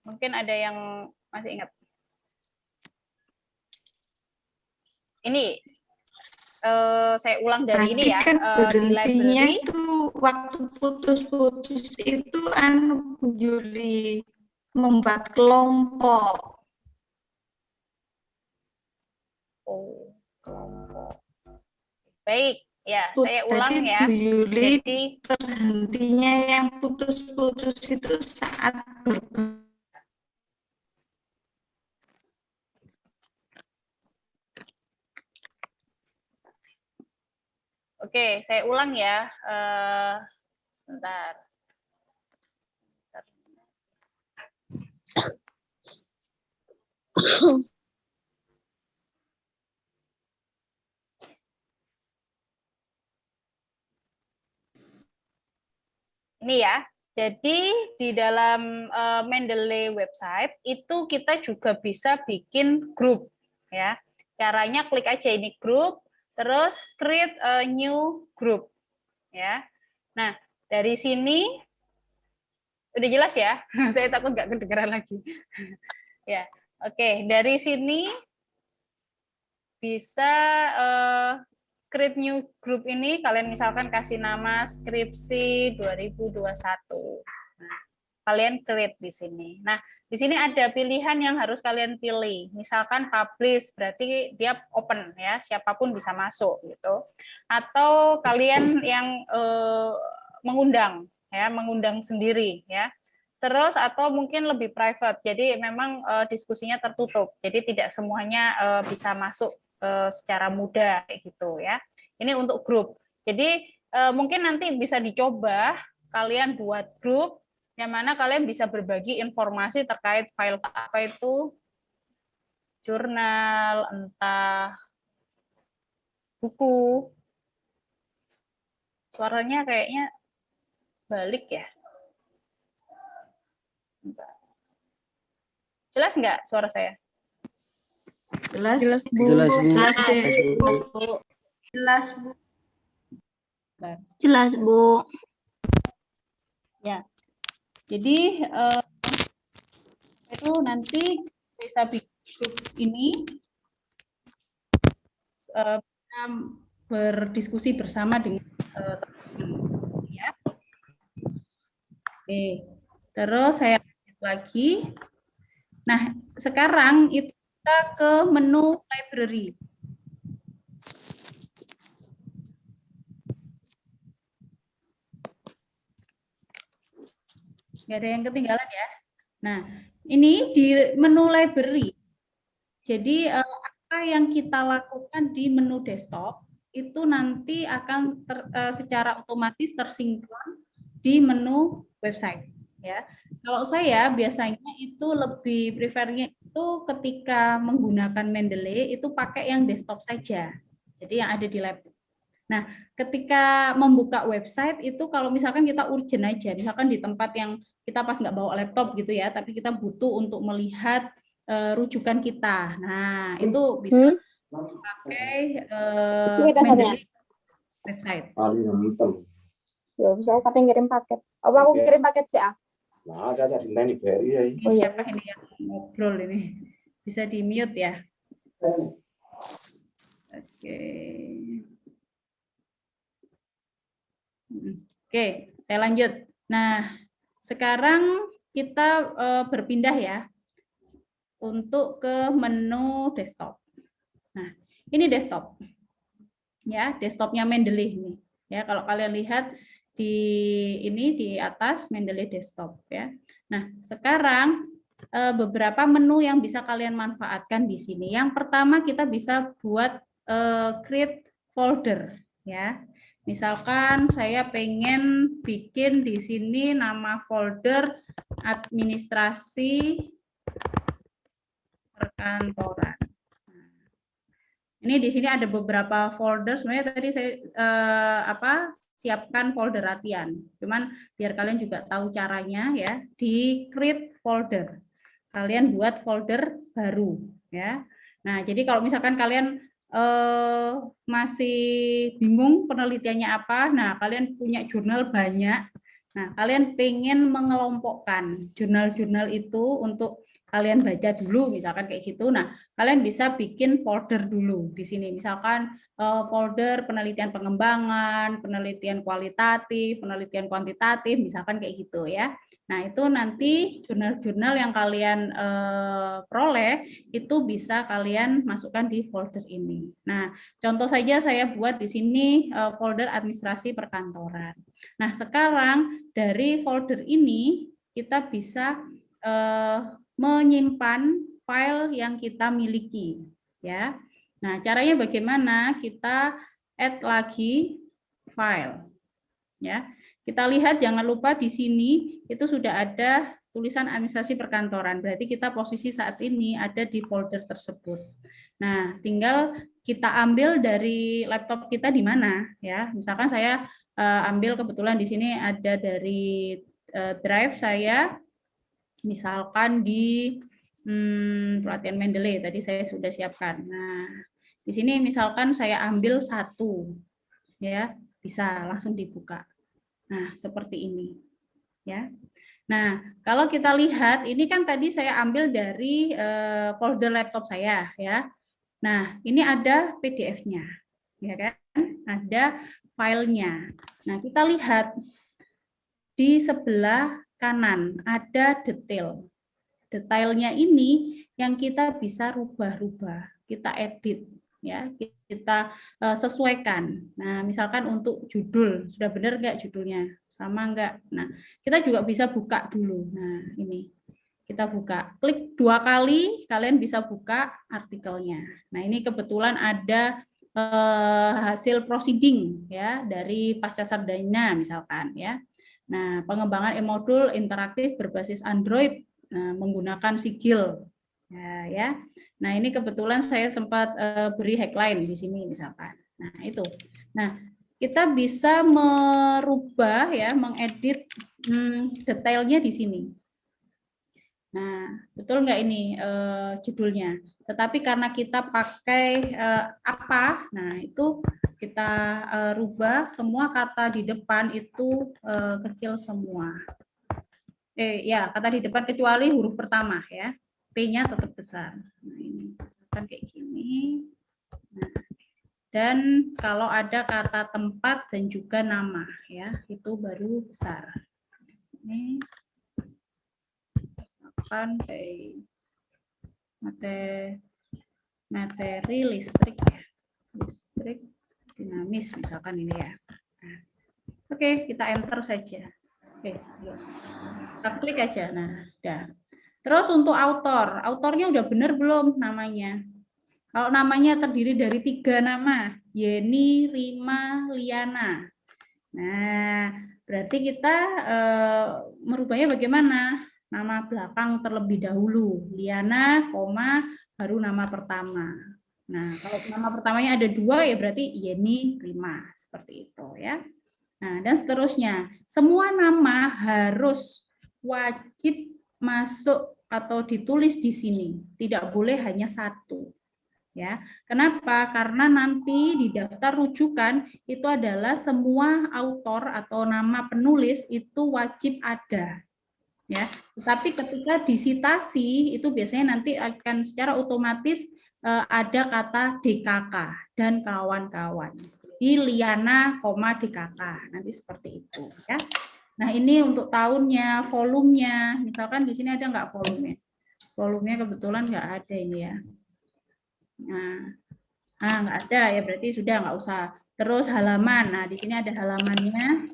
Mungkin ada yang masih ingat. Ini saya ulang dari ini ya. Kan Di berhentinya library. itu waktu putus-putus itu Bu Yuli membuat kelompok. Oh, kelompok. Baik, ya saya ulang Tadi ya. Bu Yuli Jadi berhentinya yang putus-putus itu saat oke, saya ulang ya. Sebentar. Ini ya. Jadi di dalam Mendeley website itu kita juga bisa bikin grup ya. Caranya klik aja ini grup, terus create a new group ya. Nah, dari sini udah jelas ya. Saya takut nggak kedengeran lagi. Ya, oke. Dari sini bisa create new group ini, kalian misalkan kasih nama skripsi 2021. Nah, kalian create di sini. Nah, di sini ada pilihan yang harus kalian pilih. Misalkan publish, berarti dia open ya, siapapun bisa masuk gitu. Atau kalian yang mengundang ya, mengundang sendiri ya. Terus atau mungkin lebih private. Jadi memang diskusinya tertutup. Jadi tidak semuanya bisa masuk secara mudah kayak gitu ya. Ini untuk grup. Jadi mungkin nanti bisa dicoba kalian buat grup yang mana kalian bisa berbagi informasi terkait file apa itu jurnal, entah buku. Suaranya kayaknya balik ya. Jelas nggak suara saya? Jelas, Jelas, Bu. Jelas deh. Bu. Jelas, Bu. Jelas, Bu. Ya. Jadi itu nanti bisa bikin grup ini bisa berdiskusi bersama dengan teman-teman ya. Oke. Terus saya lanjut lagi. Nah, sekarang itu kita ke menu library. Nggak ada yang ketinggalan ya. Nah, ini di menu library. Jadi apa yang kita lakukan di menu desktop itu nanti akan secara otomatis tersinkron di menu website. Ya, kalau saya biasanya itu lebih prefernya itu ketika menggunakan Mendeley itu pakai yang desktop saja. Jadi yang ada di laptop. Nah, ketika membuka website itu kalau misalkan kita urgent aja, misalkan di tempat yang kita pas nggak bawa laptop gitu ya, tapi kita butuh untuk melihat rujukan kita. Nah, itu bisa pakai Mendeley website. Ya, saya katanya ngirim paket. Apa aku kirim paket sih, ah? Nah, caca dinten iberi ya. Ini siapa ini yang ngobrol ini? Bisa di mute ya. Oke. Oke, saya lanjut. Nah, sekarang kita berpindah ya untuk ke menu desktop. Nah, ini desktop. Ya, desktopnya Mendeley ini. Ya, kalau kalian lihat di ini di atas Mendeley desktop ya. Nah, sekarang beberapa menu yang bisa kalian manfaatkan di sini. Yang pertama kita bisa buat create folder ya. Misalkan saya pengen bikin di sini nama folder administrasi perkantoran. Ini di sini ada beberapa folder. Sebenarnya tadi saya siapkan folder latihan. Cuman biar kalian juga tahu caranya ya, di create folder. Kalian buat folder baru ya. Nah, jadi kalau misalkan kalian masih bingung penelitiannya apa, nah kalian punya jurnal banyak. Nah, kalian pengen mengelompokkan jurnal-jurnal itu untuk kalian baca dulu, misalkan kayak gitu. Nah, kalian bisa bikin folder dulu di sini. Misalkan folder penelitian pengembangan, penelitian kualitatif, penelitian kuantitatif, misalkan kayak gitu ya. Nah, itu nanti jurnal-jurnal yang kalian peroleh itu bisa kalian masukkan di folder ini. Nah, contoh saja saya buat di sini folder administrasi perkantoran. Nah, sekarang dari folder ini kita bisa menyimpan file yang kita miliki ya. Nah, caranya bagaimana? Kita add lagi file ya. Kita lihat jangan lupa di sini itu sudah ada tulisan administrasi perkantoran. Berarti kita posisi saat ini ada di folder tersebut. Nah, tinggal kita ambil dari laptop kita di mana ya. Misalkan saya ambil kebetulan di sini ada dari drive saya. Misalkan di pelatihan Mendeley tadi saya sudah siapkan. Nah, di sini misalkan saya ambil satu, ya bisa langsung dibuka. Nah, seperti ini, ya. Nah, kalau kita lihat ini kan tadi saya ambil dari folder laptop saya, ya. Nah, ini ada PDF-nya, ya kan? Ada filenya. Nah, kita lihat di sebelah kanan ada detail. Detailnya ini yang kita bisa rubah-rubah, kita edit, ya, kita sesuaikan. Nah, misalkan untuk judul, sudah benar nggak judulnya? Sama nggak? Nah, kita juga bisa buka dulu. Nah, ini kita buka. Klik 2 kali, kalian bisa buka artikelnya. Nah, ini kebetulan ada hasil proceeding ya dari pasca sarjana misalkan ya. Nah, pengembangan e-modul interaktif berbasis Android menggunakan sigil. Ya. Nah, ini kebetulan saya sempat beri headline di sini misalkan. Nah, itu. Nah, kita bisa merubah ya, mengedit detailnya di sini. Nah, betul nggak ini judulnya? Tetapi karena kita pakai apa? Nah, itu kita rubah semua kata di depan itu kecil semua. Ya, kata di depan kecuali huruf pertama ya. P-nya tetap besar. Nah, ini misalkan kayak gini. Nah, dan kalau ada kata tempat dan juga nama ya, itu baru besar. Ini misalkan kayak materi listrik ya. Listrik dinamis misalkan ini ya. Nah, oke, kita enter saja. Oke, kita klik aja. Nah, udah. Terus untuk autornya udah benar belum namanya? Kalau namanya terdiri dari 3 nama, Yeni, Rima, Liana. Nah, berarti kita merubahnya bagaimana? Nama belakang terlebih dahulu, Liana, baru nama pertama. Nah, kalau nama pertamanya ada 2 ya berarti Yeni, Rima, seperti itu ya. Nah, dan seterusnya, semua nama harus wajib masuk atau ditulis di sini, tidak boleh hanya 1. Ya, kenapa? Karena nanti di daftar rujukan itu adalah semua autor atau nama penulis itu wajib ada. Ya, tetapi ketika disitasi itu biasanya nanti akan secara otomatis ada kata DKK dan kawan-kawan. Di Liana, DKK. Nanti seperti itu ya. Nah, ini untuk tahunnya, volumenya. Misalkan di sini ada nggak volumenya? Volumenya kebetulan nggak ada ini ya. Nah, nggak ada ya berarti sudah nggak usah. Terus halaman. Nah, di sini ada halamannya.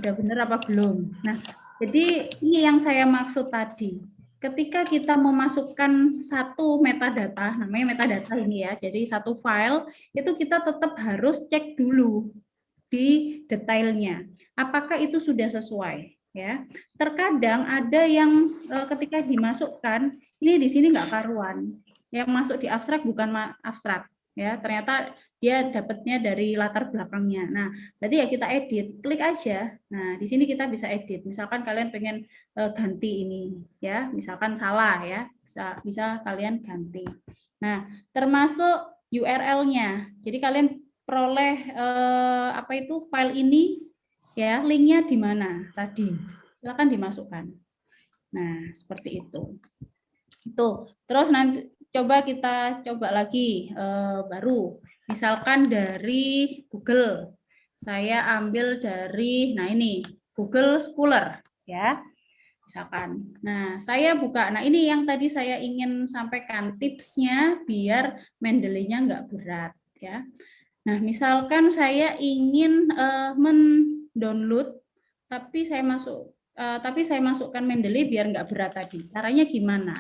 Udah bener apa belum? Nah, jadi ini yang saya maksud tadi. Ketika kita memasukkan satu metadata, namanya metadata ini ya, jadi satu file, itu kita tetap harus cek dulu di detailnya. Apakah itu sudah sesuai? Ya, terkadang ada yang ketika dimasukkan, ini di sini nggak karuan. Yang masuk di abstrak bukan abstrak. Ya, ternyata dia dapatnya dari latar belakangnya. Nah, berarti ya kita edit, klik aja. Nah, di sini kita bisa edit. Misalkan kalian pengen ganti ini, ya, misalkan salah ya, bisa kalian ganti. Nah, termasuk URL-nya. Jadi kalian peroleh apa itu file ini, ya, linknya di mana tadi. Silakan dimasukkan. Nah, seperti itu. Itu. Terus nanti coba kita coba lagi baru. Misalkan dari Google, saya ambil dari, nah ini Google Scholar ya, misalkan. Nah saya buka, nah ini yang tadi saya ingin sampaikan tipsnya biar Mendeley-nya nggak berat ya. Nah misalkan saya ingin mendownload, tapi saya masukkan Mendeley biar nggak berat tadi. Caranya gimana?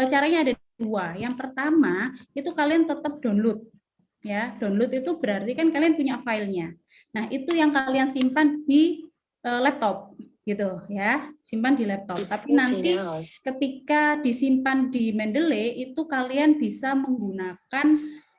Caranya ada 2. Yang pertama itu kalian tetap download. Ya, download itu berarti kan kalian punya filenya. Nah, itu yang kalian simpan di laptop gitu ya, simpan di laptop. Tapi nanti ketika disimpan di Mendeley itu kalian bisa menggunakan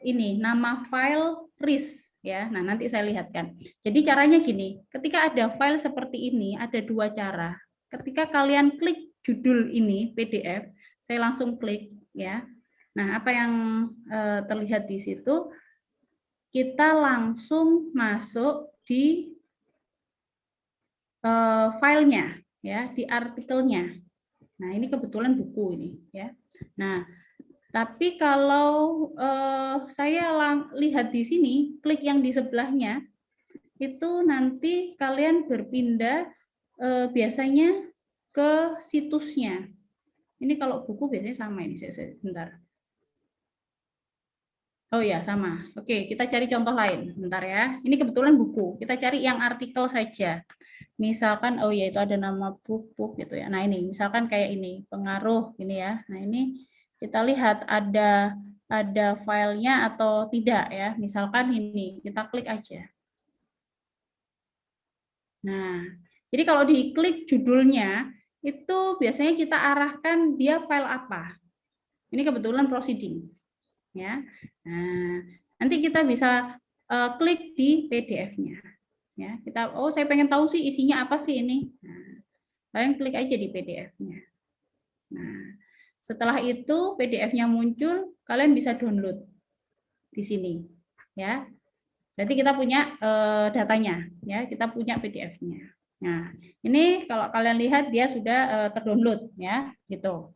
ini nama file RIS ya. Nah, nanti saya lihatkan. Jadi caranya gini, ketika ada file seperti ini ada 2 cara. Ketika kalian klik judul ini PDF, saya langsung klik ya. Nah, apa yang terlihat di situ? Kita langsung masuk di filenya, ya, di artikelnya. Nah, ini kebetulan buku ini, ya. Nah, tapi kalau saya lihat di sini, klik yang di sebelahnya, itu nanti kalian berpindah biasanya ke situsnya. Ini kalau buku biasanya sama ini, sebentar. Oh ya, sama. Oke, kita cari contoh lain. Bentar ya. Ini kebetulan buku. Kita cari yang artikel saja. Misalkan, oh ya itu ada nama book gitu ya. Nah ini, misalkan kayak ini, pengaruh ini ya. Nah ini kita lihat ada filenya atau tidak ya. Misalkan ini, kita klik aja. Nah, jadi kalau diklik judulnya, itu biasanya kita arahkan dia file apa. Ini kebetulan proceeding. Ya, nah nanti kita bisa klik di PDF-nya. Ya, kita, oh saya pengen tahu sih isinya apa sih ini. Nah, kalian klik aja di PDF-nya. Nah, setelah itu PDF-nya muncul, kalian bisa download di sini. Ya, Berarti kita punya datanya, ya, kita punya PDF-nya. Nah, ini kalau kalian lihat dia sudah terdownload, ya, gitu.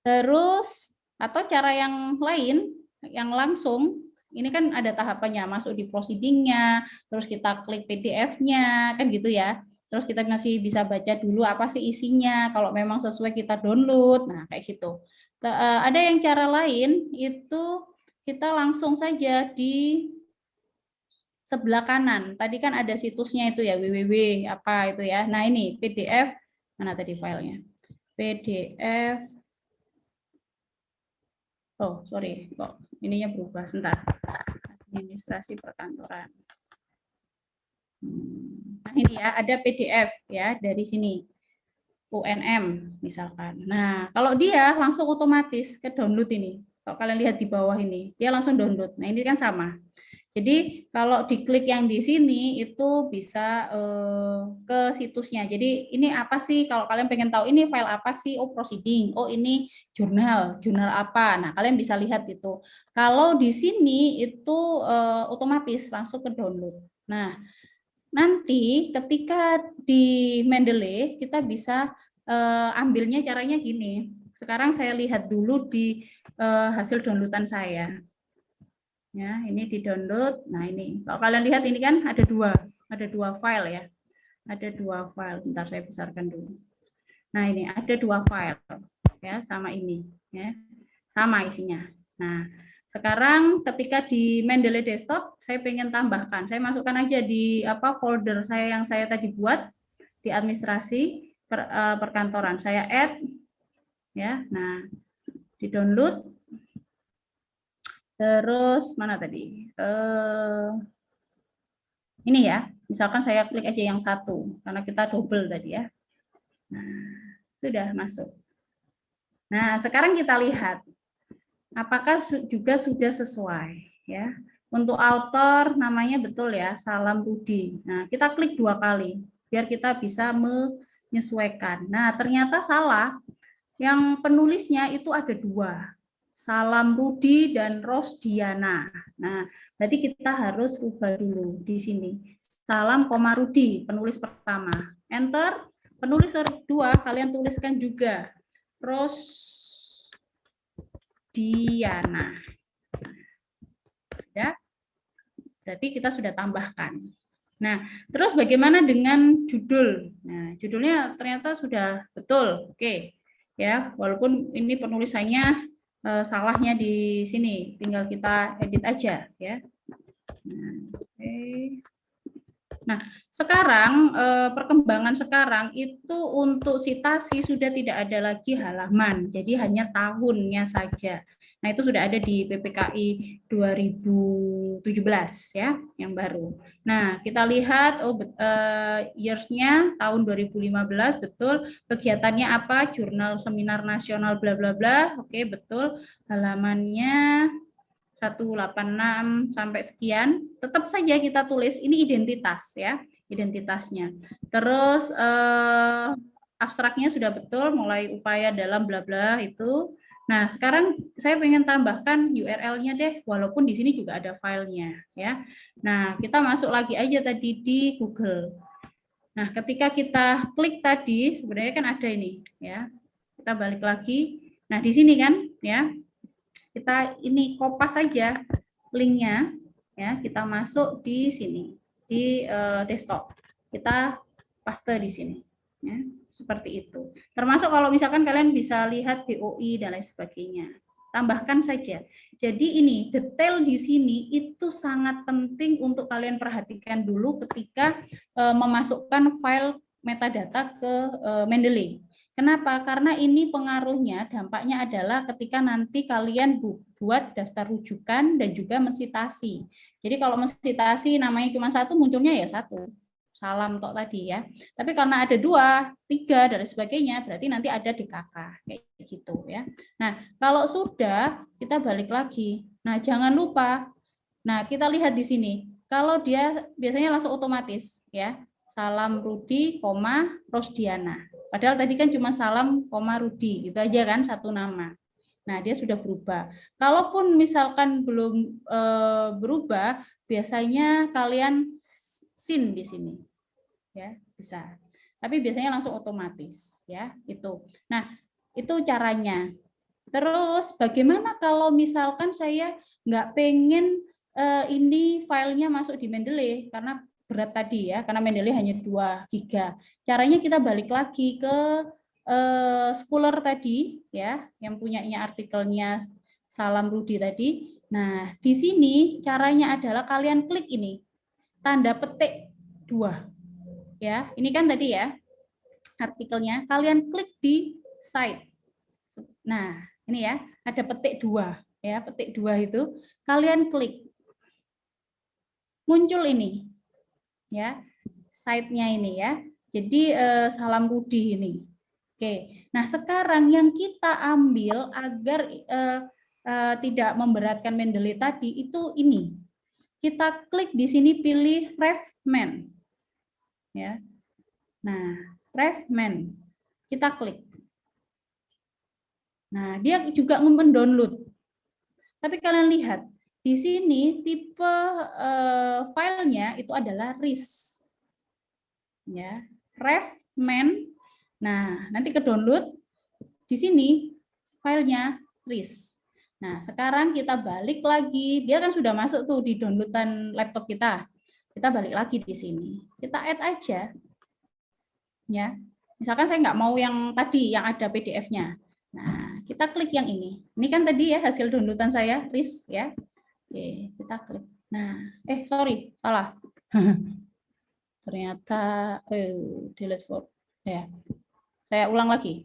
Terus atau cara yang lain, yang langsung, ini kan ada tahapannya, masuk di proceeding-nya, terus kita klik PDF-nya, kan gitu ya. Terus kita masih bisa baca dulu apa sih isinya, kalau memang sesuai kita download, nah kayak gitu. Ada yang cara lain, itu kita langsung saja di sebelah kanan. Tadi kan ada situsnya itu ya, www apa itu ya. Nah ini PDF, mana tadi filenya? PDF. Oh sorry, kok ininya berubah, sebentar. Administrasi perkantoran. Nah ini ya, ada PDF ya dari sini. UNM misalkan. Nah kalau dia langsung otomatis ke download ini. Kalau kalian lihat di bawah ini, dia langsung download. Nah ini kan sama. Jadi kalau diklik yang di sini itu bisa ke situsnya. Jadi ini apa sih, kalau kalian pengen tahu ini file apa sih? Oh proceeding, oh ini jurnal apa. Nah kalian bisa lihat itu. Kalau di sini itu otomatis langsung ke download. Nah nanti ketika di Mendeley kita bisa ambilnya caranya gini. Sekarang saya lihat dulu di hasil downloadan saya. Ya, ini di-download. Nah, ini. Kalau kalian lihat ini kan ada dua file ya. Ada dua file. Bentar saya besarkan dulu. Nah, ini ada dua file ya, sama ini ya. Sama isinya. Nah, sekarang ketika di Mendeley Desktop saya pengen tambahkan. Saya masukkan aja di folder saya yang saya tadi buat di administrasi perkantoran. Saya add ya. Nah, di-download. Terus mana tadi? Ini ya, misalkan saya klik aja yang satu, karena kita double tadi ya. Nah, sudah masuk. Nah, sekarang kita lihat, apakah juga sudah sesuai ya. Untuk author namanya betul ya, Salam Rudi. Nah, kita klik 2 kali, biar kita bisa menyesuaikan. Nah, ternyata salah, yang penulisnya itu ada 2. Salam Rudi dan Rosdiana. Nah, berarti kita harus rubah dulu di sini. Salam, Rudi, penulis pertama. Enter, penulis kedua, kalian tuliskan juga. Rosdiana. Ya, berarti kita sudah tambahkan. Nah, terus bagaimana dengan judul? Nah, judulnya ternyata sudah betul. Oke. Ya, walaupun ini penulisannya salahnya di sini, tinggal kita edit aja ya. Nah, sekarang perkembangan sekarang itu untuk citasi sudah tidak ada lagi halaman, jadi hanya tahunnya saja. Nah, itu sudah ada di PPKI 2017 ya, yang baru. Nah, kita lihat years-nya tahun 2015 betul, kegiatannya apa? Jurnal Seminar Nasional bla bla bla. Oke, betul. Halamannya 186 sampai sekian. Tetap saja kita tulis ini identitas ya, identitasnya. Terus abstraknya sudah betul, mulai upaya dalam bla bla itu. Nah, sekarang saya pengen tambahkan URL-nya deh, walaupun di sini juga ada filenya ya. Nah, kita masuk lagi aja tadi di Google. Nah, ketika kita klik tadi, sebenarnya kan ada ini ya. Kita balik lagi. Nah, di sini kan ya. Kita ini kopas saja linknya ya, kita masuk di sini di desktop. Kita paste di sini ya. Seperti itu. Termasuk kalau misalkan kalian bisa lihat DOI dan lain sebagainya. Tambahkan saja. Jadi ini detail di sini itu sangat penting untuk kalian perhatikan dulu ketika memasukkan file metadata ke Mendeley. Kenapa? Karena ini pengaruhnya, dampaknya adalah ketika nanti kalian buat daftar rujukan dan juga mensitasi. Jadi kalau mensitasi namanya cuma satu, munculnya ya satu. Salam tok tadi ya. Tapi karena ada 2, 3 dan sebagainya, berarti nanti ada DKK kayak gitu ya. Nah, kalau sudah kita balik lagi. Nah, jangan lupa. Nah, kita lihat di sini. Kalau dia biasanya langsung otomatis ya. Salam Rudi, Rosdiana. Padahal tadi kan cuma Salam, Rudi, gitu aja kan satu nama. Nah, dia sudah berubah. Kalaupun misalkan belum berubah, biasanya kalian sin di sini. Ya, bisa. Tapi biasanya langsung otomatis, ya, itu. Nah, itu caranya. Terus bagaimana kalau misalkan saya nggak pengen ini filenya masuk di Mendeley karena berat tadi ya, karena Mendeley hanya 2 GB. Caranya kita balik lagi ke Scholar tadi ya, yang punyanya artikelnya Salam Rudi tadi. Nah, di sini caranya adalah kalian klik ini tanda petik 2. Ya, ini kan tadi ya artikelnya, kalian klik di site. Nah, ini ya, ada petik 2 ya, petik 2 itu kalian klik. Muncul ini. Ya. Site-nya ini ya. Jadi Salam Rudi ini. Oke. Nah, sekarang yang kita ambil agar tidak memberatkan Mendeley tadi itu ini. Kita klik di sini pilih RefMan. Ya. Nah, RefMan. Kita klik. Nah, dia juga mendownload. Tapi kalian lihat, di sini tipe filenya itu adalah RIS. Ya, RefMan. Nah, nanti ke download. Di sini filenya RIS. Nah, sekarang kita balik lagi. Dia kan sudah masuk tuh di downloadan laptop kita. Kita balik lagi di sini. Kita add aja. Ya. Misalkan saya nggak mau yang tadi, yang ada PDF-nya. Nah, kita klik yang ini. Ini kan tadi ya hasil downloadan saya, RIS ya. Oke, kita klik. Nah, sorry, salah. Ternyata delete for. Ya. Saya ulang lagi.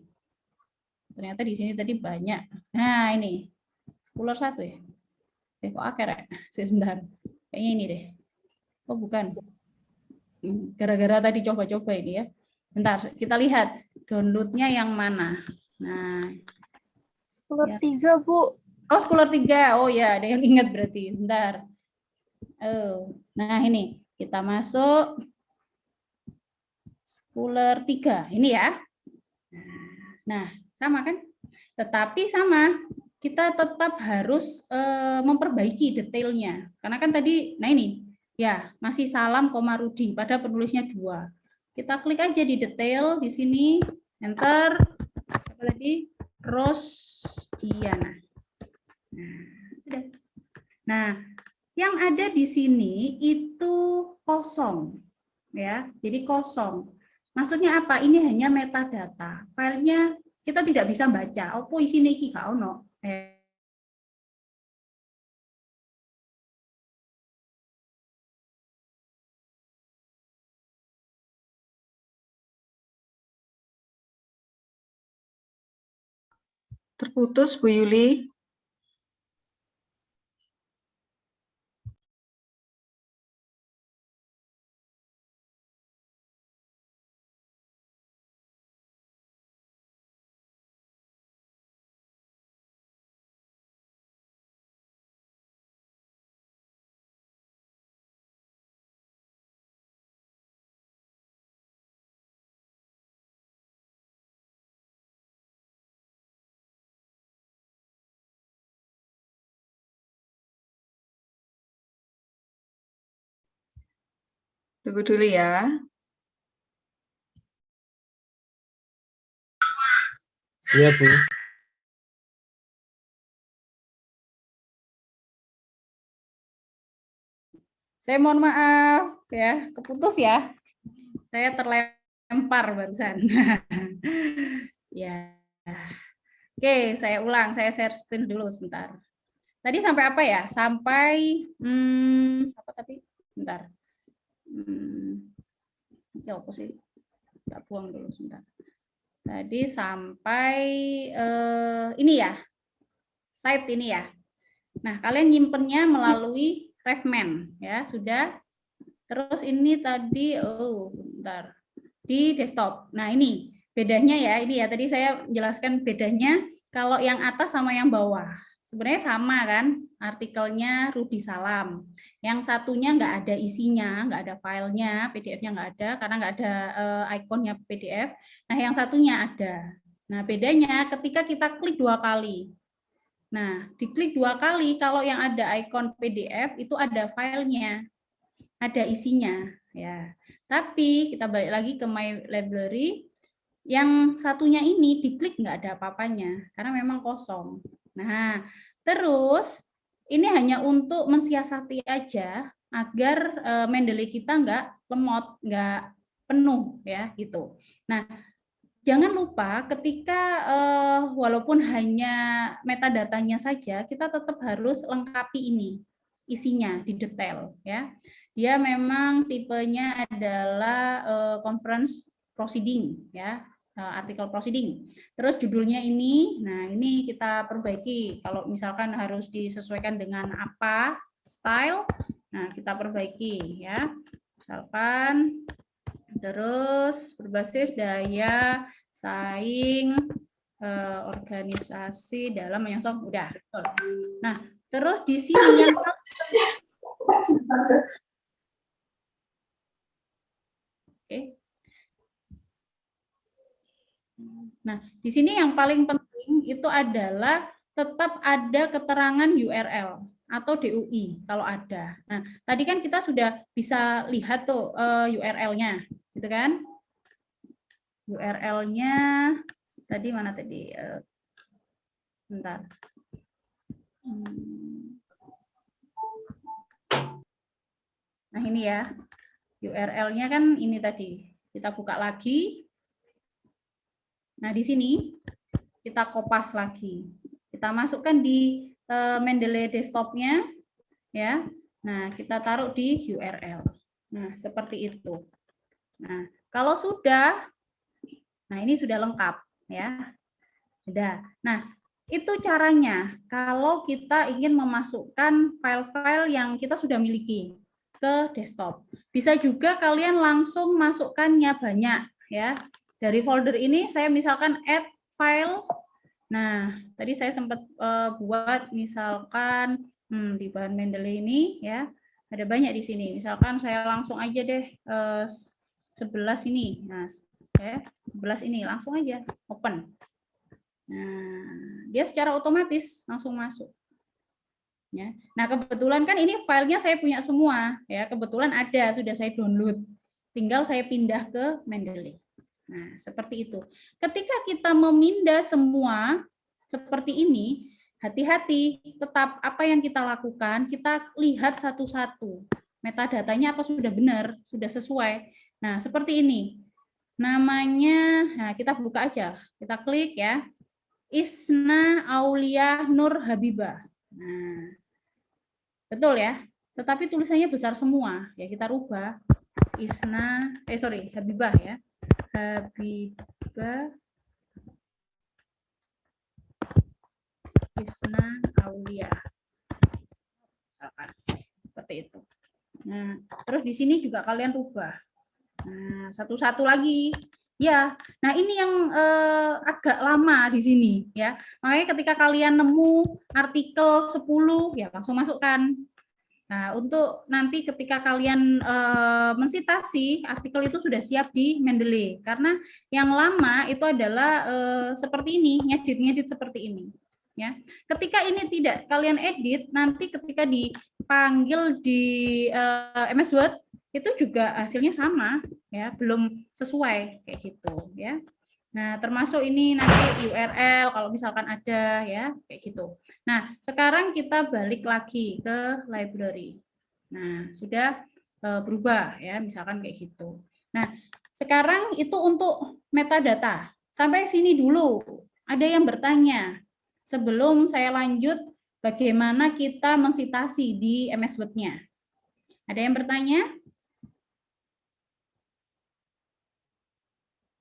Ternyata di sini tadi banyak. Nah, ini. Scholar 1 ya. Kok akhirnya? Sebentar. Kayaknya ini deh. Oh, bukan. Gara-gara tadi coba-coba ini ya. Bentar, kita lihat downloadnya yang mana. Nah, Scholar ya. 3, Bu. Oh, Scholar 3. Oh ya, ada yang ingat berarti. Bentar. Nah, ini kita masuk Scholar 3. Ini ya. Nah, sama kan? Tetapi sama, kita tetap harus memperbaiki detailnya. Karena kan tadi, nah ini, ya masih Salam, Rudi, pada penulisnya 2. Kita klik aja di detail, di sini, enter, apa tadi? Rosdiana. Nah, sudah. Nah, yang ada di sini itu kosong. Ya, jadi kosong. Maksudnya apa? Ini hanya metadata. Filenya kita tidak bisa baca. Apa isinya iki gak ono. Terputus, Bu Yuli. Tunggu dulu ya. Iya, Bu. Saya mohon maaf ya, keputus ya. Saya terlempar barusan. Ya. Oke, saya ulang, saya share screen dulu sebentar. Tadi sampai apa ya? Sampai apa tadi? Bentar. Ya apa sih? Tak buang dulu sebentar. Tadi sampai ini ya. Site ini ya. Nah, kalian nyimpennya melalui RefMan ya, sudah. Terus ini tadi bentar. Di desktop. Nah, ini bedanya ya, ini ya tadi saya jelaskan bedanya kalau yang atas sama yang bawah. Sebenarnya sama kan, artikelnya Rudi Salam. Yang satunya nggak ada isinya, nggak ada filenya, PDF-nya nggak ada, karena nggak ada ikonnya PDF. Nah, yang satunya ada. Nah, bedanya ketika kita klik 2 kali. Nah, diklik 2 kali, kalau yang ada ikon PDF itu ada filenya, ada isinya. Ya. Tapi kita balik lagi ke My Library, yang satunya ini diklik nggak ada apa-apanya, karena memang kosong. Nah, terus ini hanya untuk mensiasati aja, agar Mendeley kita nggak lemot, nggak penuh, ya gitu. Nah, jangan lupa ketika walaupun hanya metadatanya saja, kita tetap harus lengkapi ini isinya di detail, ya. Dia memang tipenya adalah conference proceeding, ya, artikel proceeding. Terus judulnya ini, nah ini kita perbaiki. Kalau misalkan harus disesuaikan dengan apa style, nah kita perbaiki, ya. Misalkan terus berbasis daya saing organisasi dalam menyongsong, udah. Nah, terus di sini yang Nah, di sini yang paling penting itu adalah tetap ada keterangan URL atau DUI kalau ada. Nah, tadi kan kita sudah bisa lihat tuh URL-nya, gitu kan? URL-nya tadi mana tadi? Bentar. Nah, ini ya. URL-nya kan ini tadi. Kita buka lagi. Nah, di sini kita kopas lagi. Kita masukkan di Mendeley desktop-nya, ya. Nah, kita taruh di URL. Nah, seperti itu. Nah, kalau sudah, nah ini sudah lengkap, ya. Sudah. Nah, itu caranya kalau kita ingin memasukkan file-file yang kita sudah miliki ke desktop. Bisa juga kalian langsung masukkannya banyak, ya. Dari folder ini saya misalkan add file. Nah, tadi saya sempat buat misalkan di bahan Mendeley ini, ya. Ada banyak di sini. Misalkan saya langsung aja deh 11 ini. Nah, ya, 11 ini langsung aja open. Nah, dia secara otomatis langsung masuk. Ya. Nah, kebetulan kan ini filenya saya punya semua, ya. Kebetulan ada, sudah saya download. Tinggal saya pindah ke Mendeley. Nah, seperti itu. Ketika kita memindah semua seperti ini, hati-hati, tetap apa yang kita lakukan, kita lihat satu-satu. Metadatanya apa sudah benar, sudah sesuai. Nah, seperti ini. Namanya, nah kita buka aja. Kita klik ya. Isna Aulia Nur Habibah. Nah, betul ya. Tetapi tulisannya besar semua. Ya kita rubah. Isna, Habibah ya. Habibah Isna Aulia. Misalkan seperti itu. Nah, terus di sini juga kalian rubah. Nah, satu-satu lagi. Ya, nah ini yang agak lama di sini ya. Makanya ketika kalian nemu artikel 10 ya langsung masukkan. Nah, untuk nanti ketika kalian mensitasi artikel itu sudah siap di Mendeley. Karena yang lama itu adalah seperti ini, ngedit-ngedit seperti ini. Ya, ketika ini tidak kalian edit, nanti ketika dipanggil di MS Word itu juga hasilnya sama, ya, belum sesuai kayak gitu, ya. Nah, termasuk ini nanti URL kalau misalkan ada, ya, kayak gitu. Nah, sekarang kita balik lagi ke library. Nah, sudah berubah, ya, misalkan kayak gitu. Nah, sekarang itu untuk metadata. Sampai sini dulu. Ada yang bertanya. Sebelum saya lanjut, bagaimana kita mensitasi di MS Word-nya? Ada yang bertanya?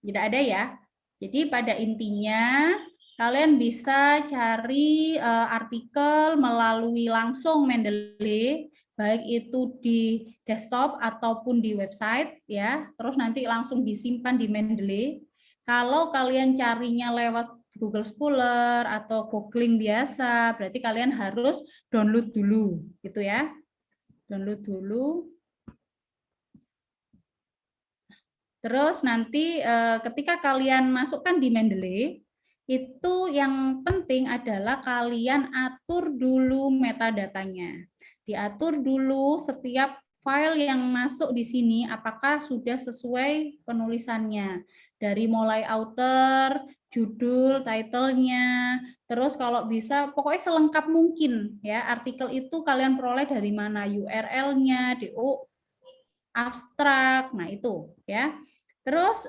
Tidak ada ya. Jadi pada intinya kalian bisa cari artikel melalui langsung Mendeley, baik itu di desktop ataupun di website ya. Terus nanti langsung disimpan di Mendeley. Kalau kalian carinya lewat Google Scholar atau googling biasa, berarti kalian harus download dulu, gitu ya. Download dulu. Terus nanti ketika kalian masukkan di Mendeley, itu yang penting adalah kalian atur dulu metadatanya. Diatur dulu setiap file yang masuk di sini apakah sudah sesuai penulisannya. Dari mulai author, judul, title-nya, terus kalau bisa pokoknya selengkap mungkin ya. Artikel itu kalian peroleh dari mana, URL-nya, DO, abstrak. Nah, itu ya. Terus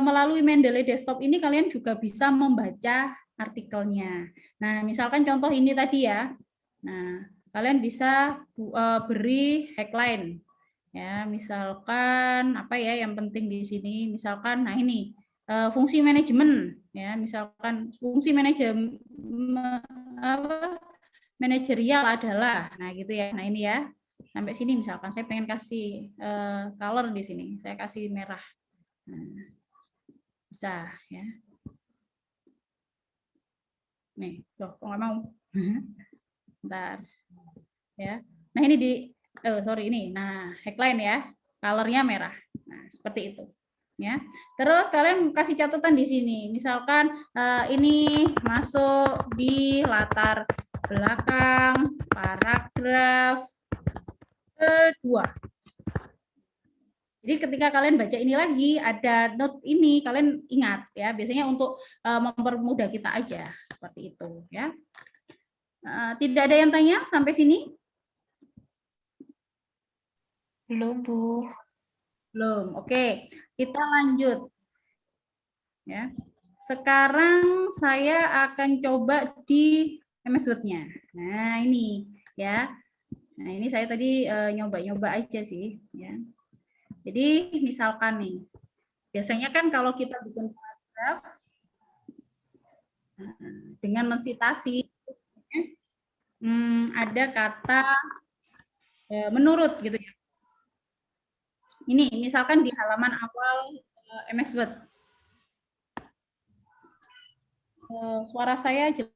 melalui Mendeley Desktop ini kalian juga bisa membaca artikelnya. Nah, misalkan contoh ini tadi ya. Nah, kalian bisa beri headline. Ya, misalkan apa ya yang penting di sini? Misalkan nah ini fungsi manajemen ya, misalkan fungsi manajemen manajerial adalah. Nah, gitu ya. Nah, ini ya. Sampai sini misalkan saya pengen kasih color di sini. Saya kasih merah. Nah, bisa ya. Nih, loh, kok nggak mau? Bentar. Ya. Nah, ini di sorry ini. Nah, headline ya. Colornya merah. Nah, seperti itu. Ya. Terus kalian kasih catatan di sini. Misalkan ini masuk di latar belakang paragraf kedua. Jadi ketika kalian baca ini lagi, ada note ini, kalian ingat ya. Biasanya untuk mempermudah kita aja seperti itu ya. Tidak ada yang tanya sampai sini? Belum, Bu. Belum. Oke, kita lanjut. Ya. Sekarang saya akan coba di MS Word-nya. Nah, ini ya. Nah, ini saya tadi nyoba-nyoba aja sih ya. Jadi misalkan nih, biasanya kan kalau kita bikin paragraf dengan mensitasi ada kata menurut gitu ya. Ini misalkan di halaman awal MS Word. Suara saya jelas.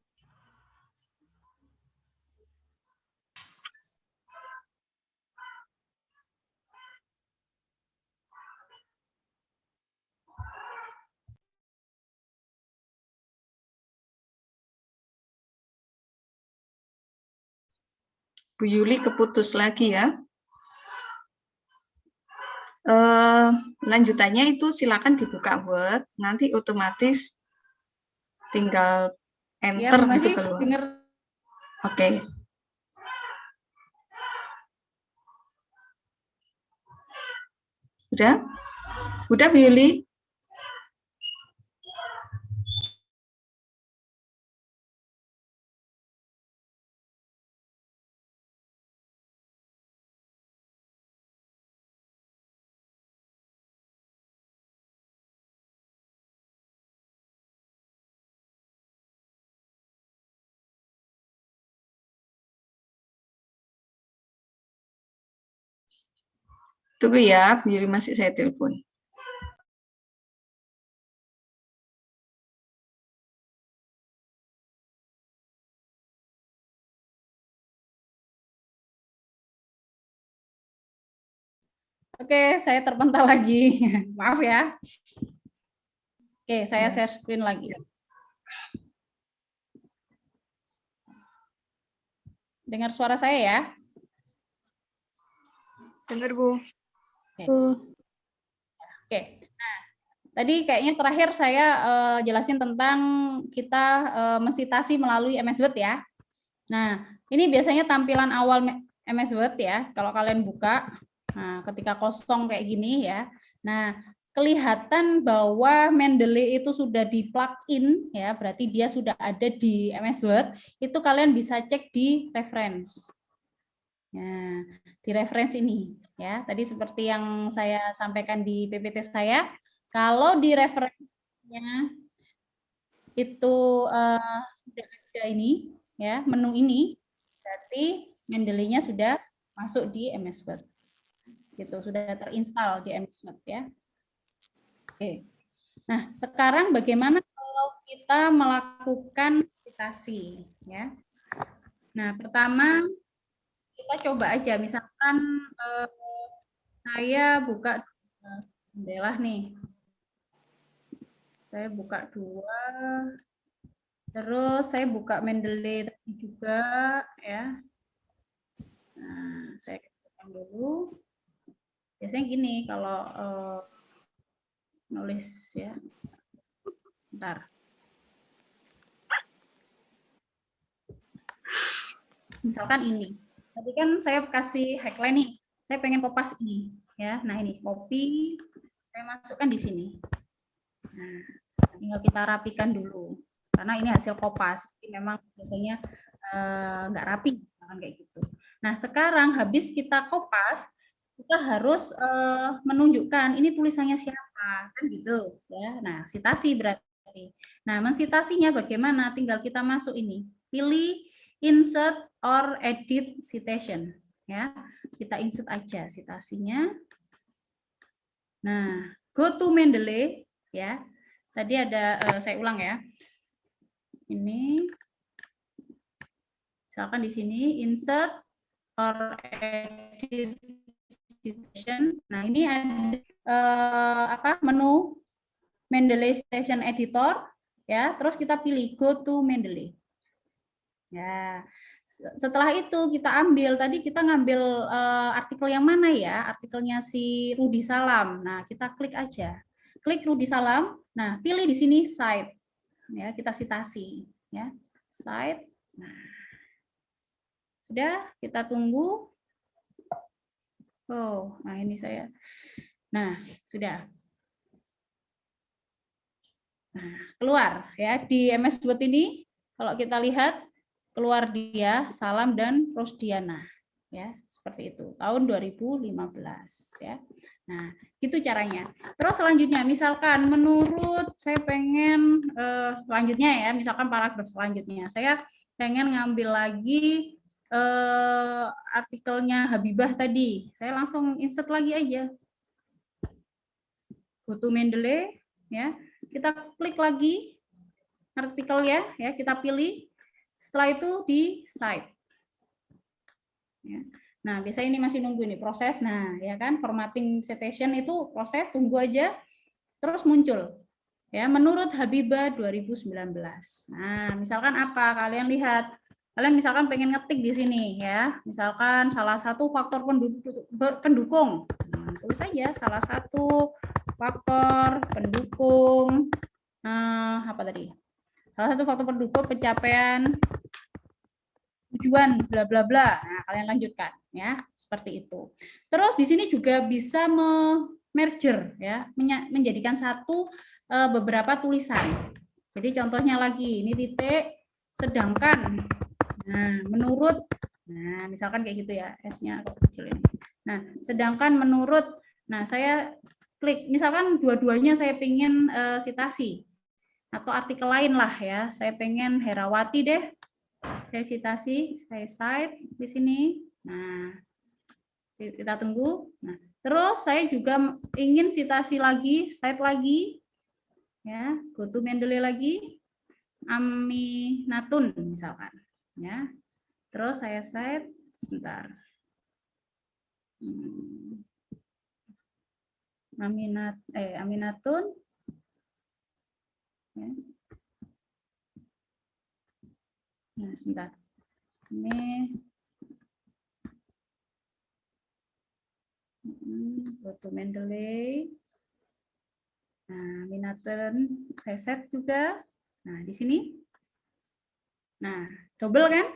Bu Yuli keputus lagi ya. Lanjutannya itu silakan dibuka Word, nanti otomatis tinggal Ya, enter Bu gitu Masih keluar. dengar. Oke. Udah? Udah Bu Yuli? Tunggu ya, Bu Yuli masih saya telepon. Oke, saya terpental lagi. Maaf ya. Oke, saya share screen lagi. Dengar suara saya ya? Dengar, Bu. Oke. Nah, tadi kayaknya terakhir saya jelasin tentang kita mensitasi melalui MS Word ya. Nah, ini biasanya tampilan awal MS Word ya. Kalau kalian buka, nah, ketika kosong kayak gini ya. Nah, kelihatan bahwa Mendeley itu sudah di plug-in ya, berarti dia sudah ada di MS Word. Itu kalian bisa cek di reference. Nah, di reference ini ya. Tadi seperti yang saya sampaikan di PPT saya, kalau di referensinya itu sudah ada ini ya, menu ini, berarti Mendeley-nya sudah masuk di MS Word. Gitu, sudah terinstall di MS Word ya. Oke. Nah, sekarang bagaimana kalau kita melakukan citasi ya? Nah, pertama kita coba aja, misalkan saya buka jendela nih. Saya buka dua Terus saya buka Mendeley tadi juga ya. Nah, saya ketikkan dulu. Biasanya gini kalau nulis ya. Bentar. Misalkan ini. Tadi kan saya kasih headline nih. Saya pengen kopas ini ya. Nah, ini copy saya masukkan di sini. Nah, tinggal kita rapikan dulu. Karena ini hasil kopas. Jadi memang biasanya nggak rapi kayak gitu. Nah, sekarang habis kita kopas, kita harus menunjukkan ini tulisannya siapa, kan gitu ya. Nah, sitasi berarti. Nah, mensitasinya bagaimana? Tinggal kita masuk ini, pilih insert or edit citation ya. Kita insert aja citasinya. Nah, go to Mendeley ya. Tadi ada saya ulang ya. Ini misalkan di sini insert or edit citation. Nah, ini ada menu Mendeley Citation Editor ya, terus kita pilih go to Mendeley. Ya. Setelah itu kita ambil, tadi kita ngambil artikel yang mana ya? Artikelnya si Rudy Salam. Nah, kita klik aja. Klik Rudy Salam. Nah, pilih di sini cite. Ya, kita citasi ya. Cite. Nah, sudah, kita tunggu. Oh, nah ini saya. Nah, sudah. Nah, keluar ya di MS Word ini. Kalau kita lihat keluar dia Salam dan Rosdiana ya, seperti itu. Tahun 2015 ya. Nah, gitu caranya. Terus selanjutnya misalkan menurut saya pengen selanjutnya ya, misalkan paragraf selanjutnya. Saya pengen ngambil lagi artikelnya Habibah tadi, saya langsung insert lagi aja. Go to Mendeley, ya, kita klik lagi artikelnya, ya, kita pilih. Setelah itu di cite. Ya. Nah, biasanya ini masih nunggu nih proses. Nah, ya kan, formatting citation itu proses, tunggu aja, terus muncul. Ya, menurut Habibah 2019. Nah, misalkan apa? Kalian lihat. Kalian misalkan pengen ngetik di sini ya, misalkan salah satu faktor pendukung, nah, tulis saja salah satu faktor pendukung, apa tadi? Salah satu faktor pendukung pencapaian tujuan bla bla bla. Nah, kalian lanjutkan ya, seperti itu. Terus di sini juga bisa merger ya, menjadikan satu beberapa tulisan. Jadi contohnya lagi ini titik, sedangkan. Nah, menurut, nah misalkan kayak gitu ya, S-nya kecil ini. Nah, sedangkan menurut, nah saya klik, misalkan dua-duanya saya pengen citasi atau artikel lain lah ya, saya pengen Herawati deh, saya citasi, saya cite di sini. Nah, kita tunggu. Nah, terus saya juga ingin citasi lagi, cite lagi, ya, go to Mendeley lagi, Aminatun misalkan. Ya, terus saya cite sebentar. Aminatun. Ya. Nah, sebentar. Ini go to Mendeley. Nah, Aminatun saya set juga. Nah, di sini. Nah, double kan?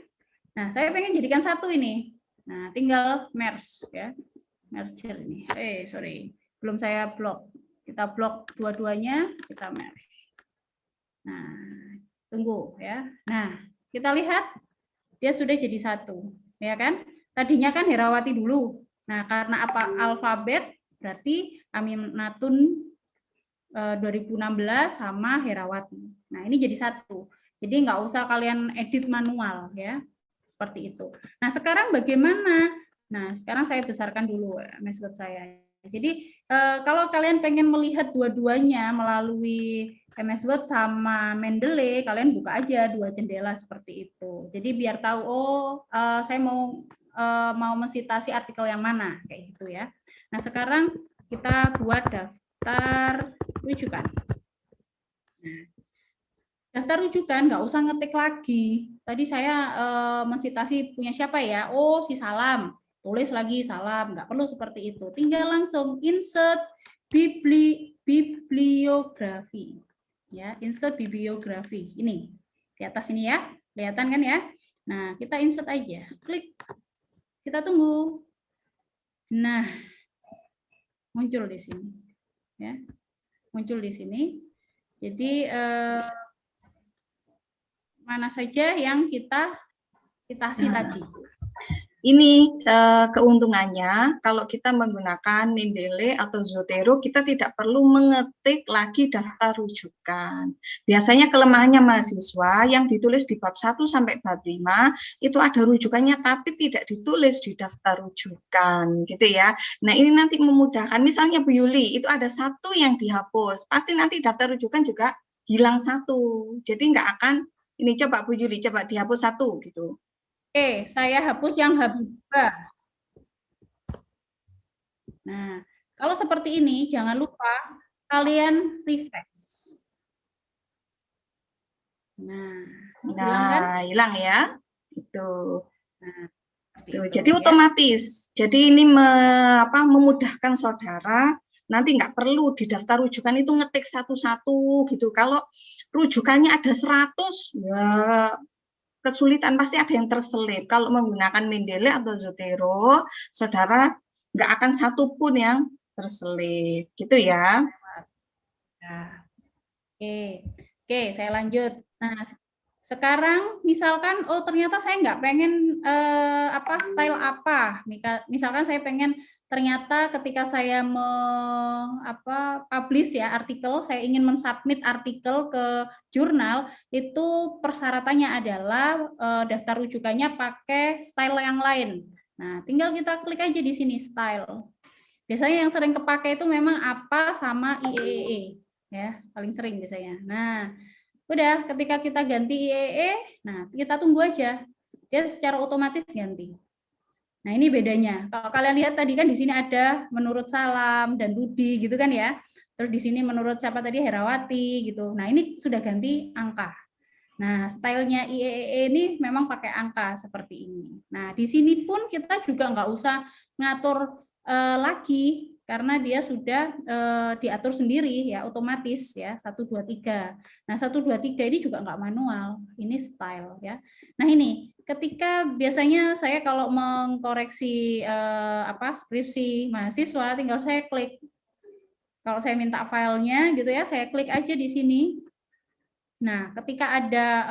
Nah, saya pengen jadikan satu ini. Nah, tinggal merge ya. Merger ini. Sorry. Belum saya blok. Kita blok dua-duanya, kita merge. Nah, tunggu ya. Nah, kita lihat dia sudah jadi satu, ya kan? Tadinya kan Herawati dulu. Nah, karena apa? Alfabet berarti Aminatun 2016 sama Herawati. Nah, ini jadi satu. Jadi nggak usah kalian edit manual ya, seperti itu. Nah, sekarang bagaimana? Nah, sekarang saya besarkan dulu MS Word saya. Jadi kalau kalian pengen melihat dua-duanya melalui MS Word sama Mendeley, kalian buka aja dua jendela seperti itu. Jadi biar tahu, oh saya mau mensitasi artikel yang mana, kayak gitu ya. Nah, sekarang kita buat daftar rujukan. Nah, daftar rujukan nggak usah ngetik lagi. Tadi saya mensitasi punya siapa ya? Oh, si Salam. Tulis lagi Salam, nggak perlu seperti itu. Tinggal langsung insert bibliografi. Ya, insert bibliografi. Ini di atas ini ya. Kelihatan kan ya? Nah, kita insert aja. Klik. Kita tunggu. Nah, muncul di sini. Ya. Muncul di sini. Jadi mana saja yang kita citasi tadi. Ini keuntungannya kalau kita menggunakan Mendeley atau Zotero, kita tidak perlu mengetik lagi daftar rujukan. Biasanya kelemahannya mahasiswa yang ditulis di bab 1 sampai bab 5 itu ada rujukannya tapi tidak ditulis di daftar rujukan gitu ya. Nah, ini nanti memudahkan. Misalnya Bu Yuli itu ada satu yang dihapus, pasti nanti daftar rujukan juga hilang satu. Jadi nggak akan ini, coba Bu Yuli coba dihapus satu gitu. Oke, saya hapus yang Habibah. Nah, kalau seperti ini, jangan lupa kalian refresh. Nah, hilang kan? Hilang ya. Itu. Nah, Tuh, itu, jadi ya. otomatis. Jadi ini memudahkan saudara. Nanti nggak perlu di daftar rujukan itu ngetik satu-satu gitu. Kalau rujukannya ada 100, ya kesulitan, pasti ada yang terselip. Kalau menggunakan Mendeley atau Zotero, saudara nggak akan satu pun yang terselip, gitu ya. Nah, oke, saya lanjut. Nah, sekarang misalkan, oh ternyata saya nggak pengen style apa. Misalkan saya pengen ternyata ketika saya publish ya artikel, saya ingin mensubmit artikel ke jurnal, itu persyaratannya adalah daftar rujukannya pakai style yang lain. Nah, tinggal kita klik aja di sini style. Biasanya yang sering kepake itu memang apa sama IEEE ya, paling sering biasanya. Nah, udah ketika kita ganti IEEE, nah kita tunggu aja. Dia secara otomatis ganti. Nah, ini bedanya. Kalau kalian lihat tadi kan di sini ada menurut Salam dan Budi gitu kan ya. Terus di sini menurut siapa tadi Herawati gitu. Nah, ini sudah ganti angka. Nah, stylenya IEEE ini memang pakai angka seperti ini. Nah, di sini pun kita juga nggak usah ngatur lagi karena dia sudah diatur sendiri ya otomatis ya 1 2 3. Nah, 1 2 3 ini juga nggak manual. Ini style ya. Nah, ini ketika biasanya saya kalau mengkoreksi skripsi mahasiswa tinggal saya klik. Kalau saya minta filenya gitu ya, saya klik aja di sini. Nah, ketika ada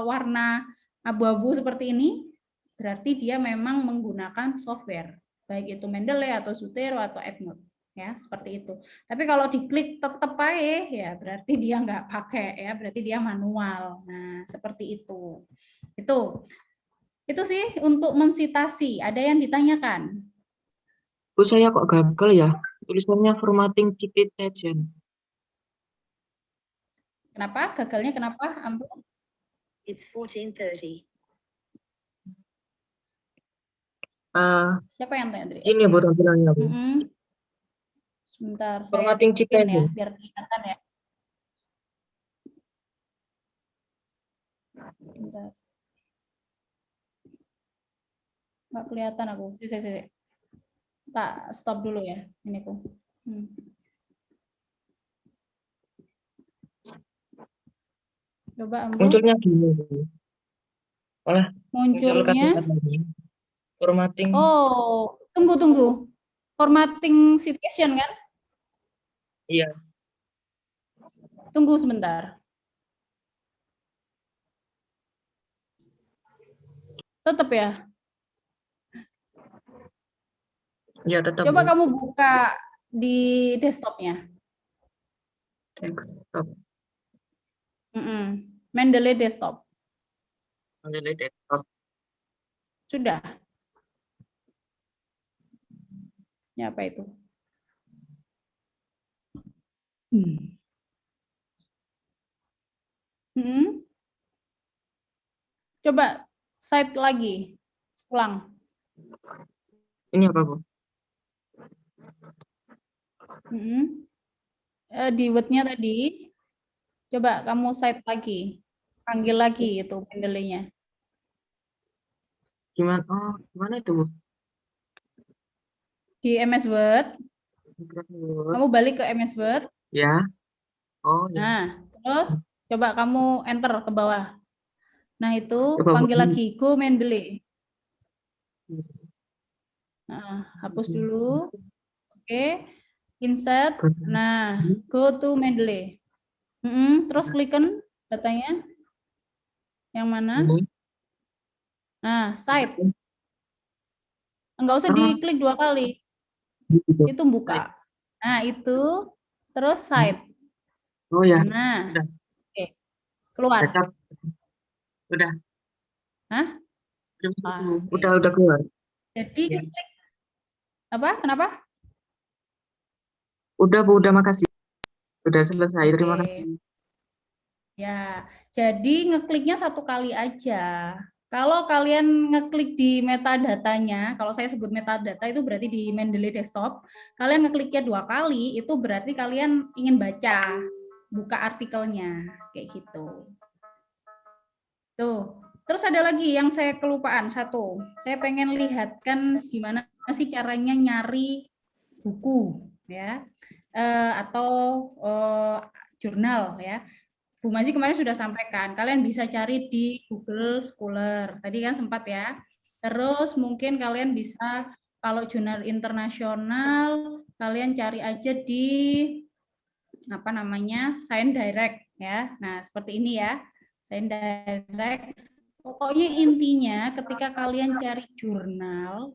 warna abu-abu seperti ini, berarti dia memang menggunakan software, baik itu Mendeley atau Zotero atau EndNote, ya seperti itu. Tapi kalau diklik tetap aja, ya berarti dia nggak pakai, ya berarti dia manual. Nah, seperti itu. Itu sih untuk mensitasi. Ada yang ditanyakan? Bu, saya kok gagal ya? Tulisannya formatting citation. Kenapa? Gagalnya kenapa, Ambu? It's 14:30. Siapa yang tanya tadi? Ini Bu tampilannya, Bu. Sebentar, Formatting saya bikin ya, citation. biar kelihatan ya. Bentar. Nggak kelihatan aku. Sisi. Tak stop dulu ya, ini ku. Coba Ambu. Munculnya gini, Bu. Muncul Munculnya. kata-kata ini. Formatting. Oh, tunggu. Formatting citation kan? Iya. Tunggu sebentar. Tetap ya? Iya, tetap. Coba Bu. kamu buka di desktopnya. Desktop. Mendeley desktop. Mendeley desktop. Sudah. Ya, apa itu? Coba site lagi. Ulang. Ini apa, Bu? Di Word-nya tadi. Coba kamu site lagi. Panggil lagi itu Mendeley-nya. Gimana? Oh, gimana itu, Bu? Di MS Word, kamu balik ke MS Word. Ya. Oh, ya. Nah, terus coba kamu enter ke bawah. Nah, itu Coba, Bu. panggil lagi Go Mendeley. Nah, hapus dulu. Oke. Insert. Nah, go to Mendeley. Terus kliken datanya. Yang mana? Ini. Nah, site. Enggak usah Ah, diklik 2 kali. gitu. Itu buka. Nah, itu terus site. Oh ya. Nah, Udah. oke. Keluar. Backup. Udah. Hah? Terima kasih, Bu. Oke. Udah keluar. Jadi Ya. klik apa? Kenapa? Udah, Bu, udah, makasih. Udah selesai. Terima Oke. kasih. Ya, jadi ngekliknya 1 kali aja. Kalau kalian ngeklik di metadatanya, kalau saya sebut metadata itu berarti di Mendeley Desktop, kalian ngekliknya 2 kali, itu berarti kalian ingin baca, buka artikelnya, kayak gitu. Tuh, terus ada lagi yang saya kelupaan, satu. Saya pengen lihatkan gimana sih caranya nyari buku, ya, atau jurnal, ya. Bu Mazi kemarin sudah sampaikan, kalian bisa cari di Google Scholar. Tadi kan sempat ya. Terus mungkin kalian bisa, kalau jurnal internasional, kalian cari aja di apa namanya, Science Direct ya. Nah, seperti ini ya. Science Direct. Pokoknya intinya ketika kalian cari jurnal,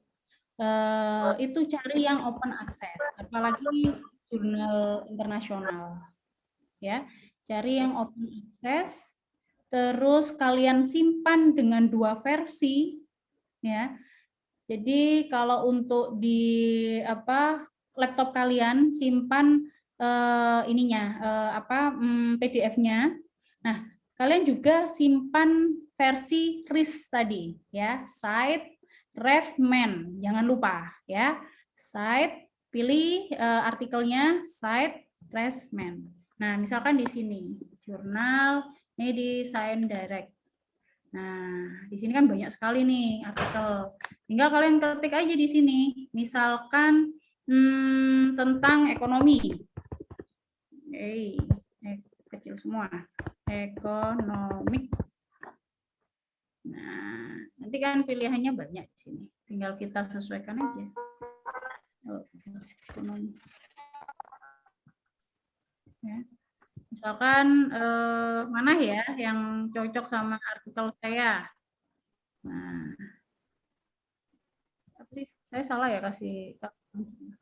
itu cari yang open access, apalagi jurnal internasional. Ya. Cari yang open access, terus kalian simpan dengan 2 versi, ya. Jadi kalau untuk di laptop kalian simpan PDF-nya. Nah, kalian juga simpan versi RIS tadi, ya, cite, ref, men, jangan lupa, ya, cite, pilih artikelnya, cite, ref, men. Nah, misalkan di sini, jurnal, ini di Science Direct. Nah, di sini kan banyak sekali nih artikel. Tinggal kalian ketik aja di sini. Misalkan tentang ekonomi. Kecil semua. Ekonomik. Nah, nanti kan pilihannya banyak di sini. Tinggal kita sesuaikan aja. Ekonomi. Ya. Misalkan mana ya yang cocok sama artikel saya. Nah, tapi saya salah ya kasih.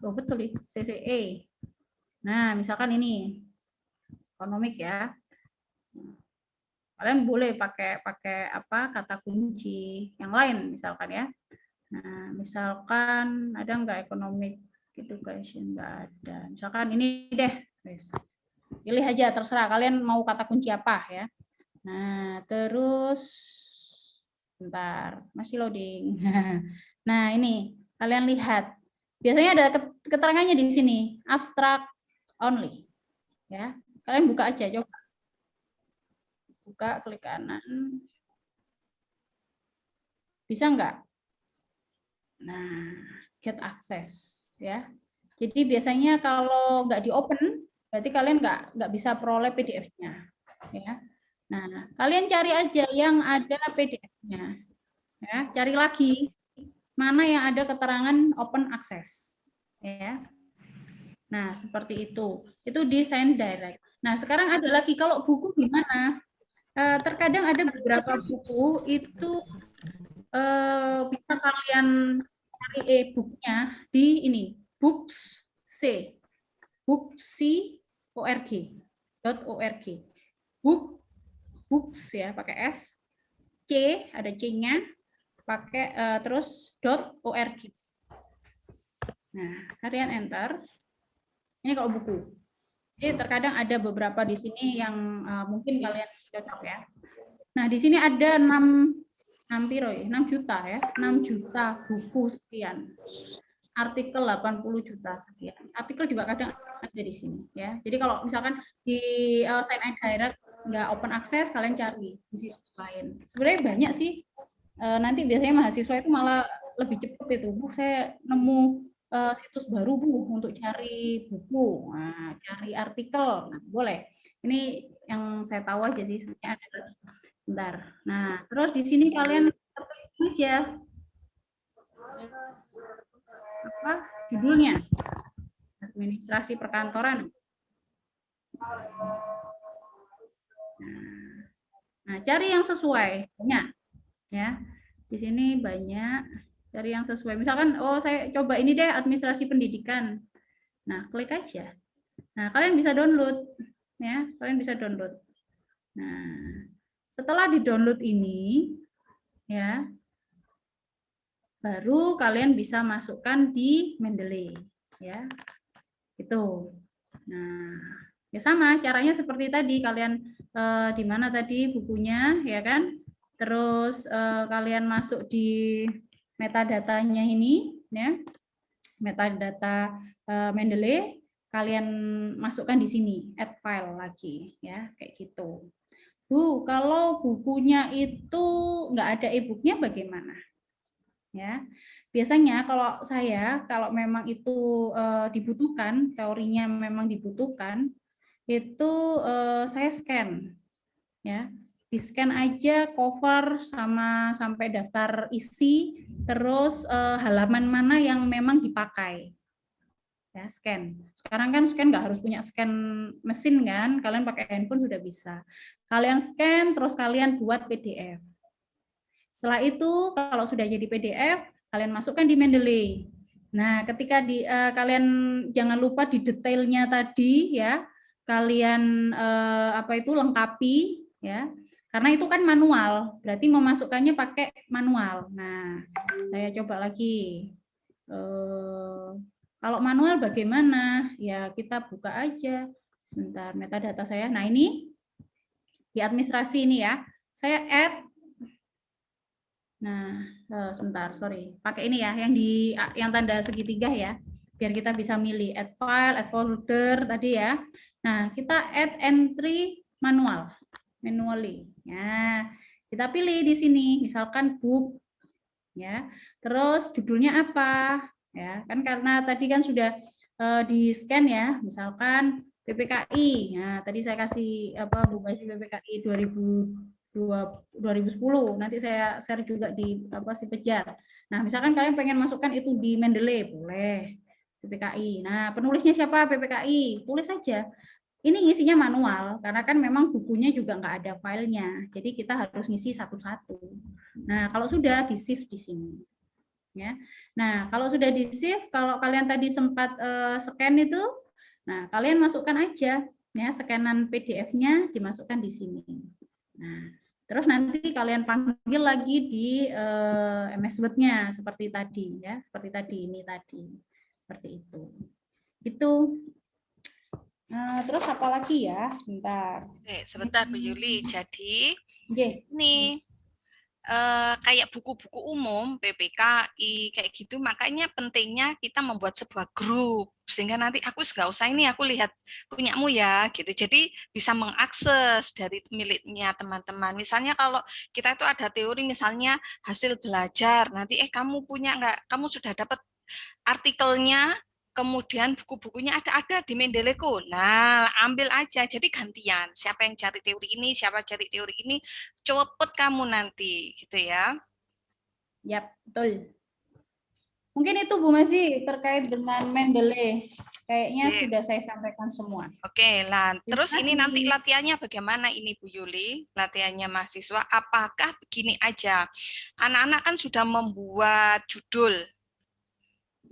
Oh betul nih, CCE. Nah, misalkan ini ekonomik ya. Kalian boleh pakai kata kunci yang lain misalkan ya. Nah, misalkan ada nggak economic education? Nggak ada. Misalkan ini deh. Pilih aja, terserah kalian mau kata kunci apa ya. Nah, terus bentar, masih loading. Nah, ini kalian lihat. Biasanya ada keterangannya di sini, abstract only. Ya, kalian buka aja, coba. Buka, klik kanan. Bisa enggak? Nah, get access ya. Jadi biasanya kalau nggak di open, berarti kalian nggak bisa peroleh PDF-nya, ya. Nah, kalian cari aja yang ada PDF-nya, ya. Cari lagi mana yang ada keterangan open access, ya. Nah, seperti itu. Itu di Science Direct. Nah, sekarang ada lagi kalau buku gimana? Terkadang ada beberapa buku itu bisa kalian cari e-booknya di ini. Books C, bookc.org, books ya pakai S, C ada C-nya, pakai terus .org. Nah, kalian enter. Ini kalau buku. Jadi terkadang ada beberapa di sini yang mungkin kalian cocok ya. Nah, di sini ada 6 juta ya, 6 juta buku sekian. Artikel 80 juta sekian. Artikel juga kadang ada di sini ya. Jadi kalau misalkan di Science Direct nggak open access, kalian cari di situs lain. Sebenarnya banyak sih. Nanti biasanya mahasiswa itu malah lebih cepat itu. Bu, saya nemu situs baru Bu untuk cari buku, nah, cari artikel, nah, boleh. Ini yang saya tahu aja sih. Bentar. Nah, terus di sini kalian ketik aja apa judulnya, administrasi perkantoran. Nah, cari yang sesuai, banyak ya. Di sini banyak, cari yang sesuai. Misalkan, oh saya coba ini deh administrasi pendidikan. Nah, klik aja. Nah, kalian bisa download, ya. Kalian bisa download. Nah, setelah di-download ini, ya, baru kalian bisa masukkan di Mendeley, ya. Itu. Nah, ya sama caranya seperti tadi, kalian di mana tadi bukunya, ya kan? Terus kalian masuk di metadatanya ini, ya. Metadata Mendeley, kalian masukkan di sini, add file lagi, ya, kayak gitu. Bu, kalau bukunya itu nggak ada e-booknya bagaimana? Ya, biasanya kalau memang itu dibutuhkan, teorinya memang dibutuhkan, itu saya scan, ya, di scan aja cover sama sampai daftar isi, terus halaman mana yang memang dipakai. Ya, scan. Sekarang kan scan nggak harus punya scan mesin kan, kalian pakai handphone sudah bisa. Kalian scan, terus kalian buat PDF. Setelah itu, kalau sudah jadi PDF, kalian masukkan di Mendeley. Nah, ketika kalian jangan lupa di detailnya tadi, ya, kalian lengkapi, ya, karena itu kan manual, berarti memasukkannya pakai manual. Nah, saya coba lagi. Kalau manual bagaimana? Ya, kita buka aja. Sebentar, metadata saya. Nah, ini di administrasi ini ya. Saya add. Nah, sebentar, sorry. Pakai ini ya, yang tanda segitiga ya. Biar kita bisa milih add file, add folder tadi ya. Nah, kita add entry manually. Ya, kita pilih di sini, misalkan book. Ya. Terus judulnya apa? Ya, kan karena tadi kan sudah di scan ya, misalkan PPKI. Nah, tadi saya kasih Bu Basi PPKI 2010. Nanti saya share juga di si Pejar. Nah, misalkan kalian pengen masukkan itu di Mendeley, boleh. PPKI. Nah, penulisnya siapa? PPKI. Tulis saja. Ini ngisinya manual karena kan memang bukunya juga nggak ada filenya. Jadi kita harus ngisi satu-satu. Nah, kalau sudah di-save di sini. Ya. Nah, kalau sudah di-save, kalau kalian tadi sempat scan itu, nah kalian masukkan aja ya, scanan PDF-nya dimasukkan di sini. Nah, terus nanti kalian panggil lagi di MS Word-nya seperti tadi ya, seperti tadi ini tadi. Seperti itu. Itu. Terus apa lagi ya? Sebentar. Oke, sebentar Bu Yuli. Jadi ini kayak buku-buku umum, PPKI, kayak gitu, makanya pentingnya kita membuat sebuah grup, sehingga nanti aku nggak usah ini, aku lihat punyamu ya, gitu. Jadi bisa mengakses dari miliknya teman-teman. Misalnya kalau kita itu ada teori, misalnya hasil belajar, nanti kamu punya nggak, kamu sudah dapat artikelnya, kemudian buku-bukunya ada di Mendeleyku. Nah, ambil aja. Jadi gantian. Siapa yang cari teori ini, siapa cari teori ini, cepet kamu nanti, gitu ya. Yap, betul. Mungkin itu Bu Masi terkait dengan Mendeley. Kayaknya sudah saya sampaikan semua. Oke, terus ini nanti latihannya bagaimana ini Bu Yuli? Latihannya mahasiswa, apakah begini aja? Anak-anak kan sudah membuat judul.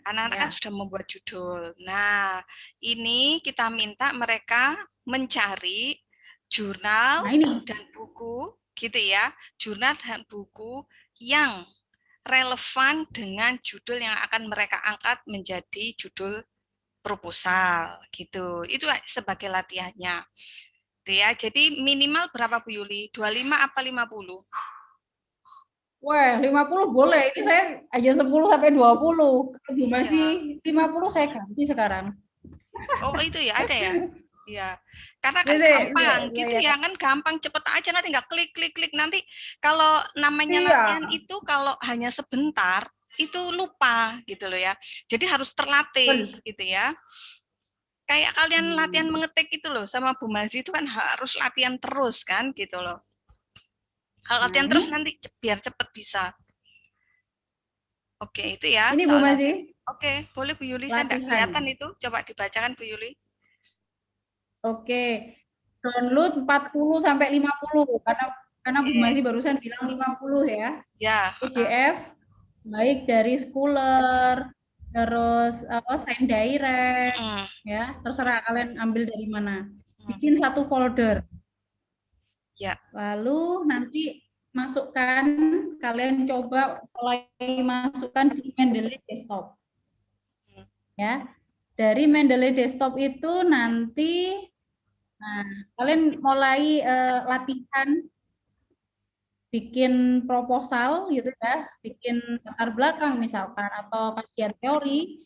Anak-anak kan sudah membuat judul. Nah, ini kita minta mereka mencari jurnal dan buku, gitu ya. Jurnal dan buku yang relevan dengan judul yang akan mereka angkat menjadi judul proposal, gitu. Itu sebagai latihannya. Gitu ya. Jadi minimal berapa Bu Yuli? 25 apa 50? Wah, 50 boleh. Ini saya aja 10 sampai 20. Kalau masih 50 saya ganti sekarang. Oh, itu ya, ada ya? Ya, karena kan Iya, gampang iya, gitu iya. ya, kan gampang, cepet aja, nanti tinggal klik klik klik, nanti kalau namanya Iya. latihan itu kalau hanya sebentar itu lupa gitu loh ya. Jadi harus terlatih gitu ya. Kayak kalian latihan mengetik itu loh sama Bu Mazi itu kan harus latihan terus kan gitu loh. Kalau Nah, latihan terus nanti biar cepet bisa. Oke, itu ya ini Bu soal Mazi, latihan. Oke, boleh Bu Yuli, saya enggak latihan. kelihatan itu. Coba dibacakan Bu Yuli. Oke. Download 40 sampai 50 karena Bu Oke. Mazi barusan bilang 50 ya. Ya, PDF baik dari Schooler, terus Sign Direct, mm, ya terserah kalian ambil dari mana. Bikin satu folder. ya. Lalu nanti masukkan, kalian coba mulai masukkan di Mendeley Desktop. Ya, dari Mendeley Desktop itu nanti, nah kalian mulai latihan bikin proposal gitu ya, bikin latar belakang misalkan atau kajian teori.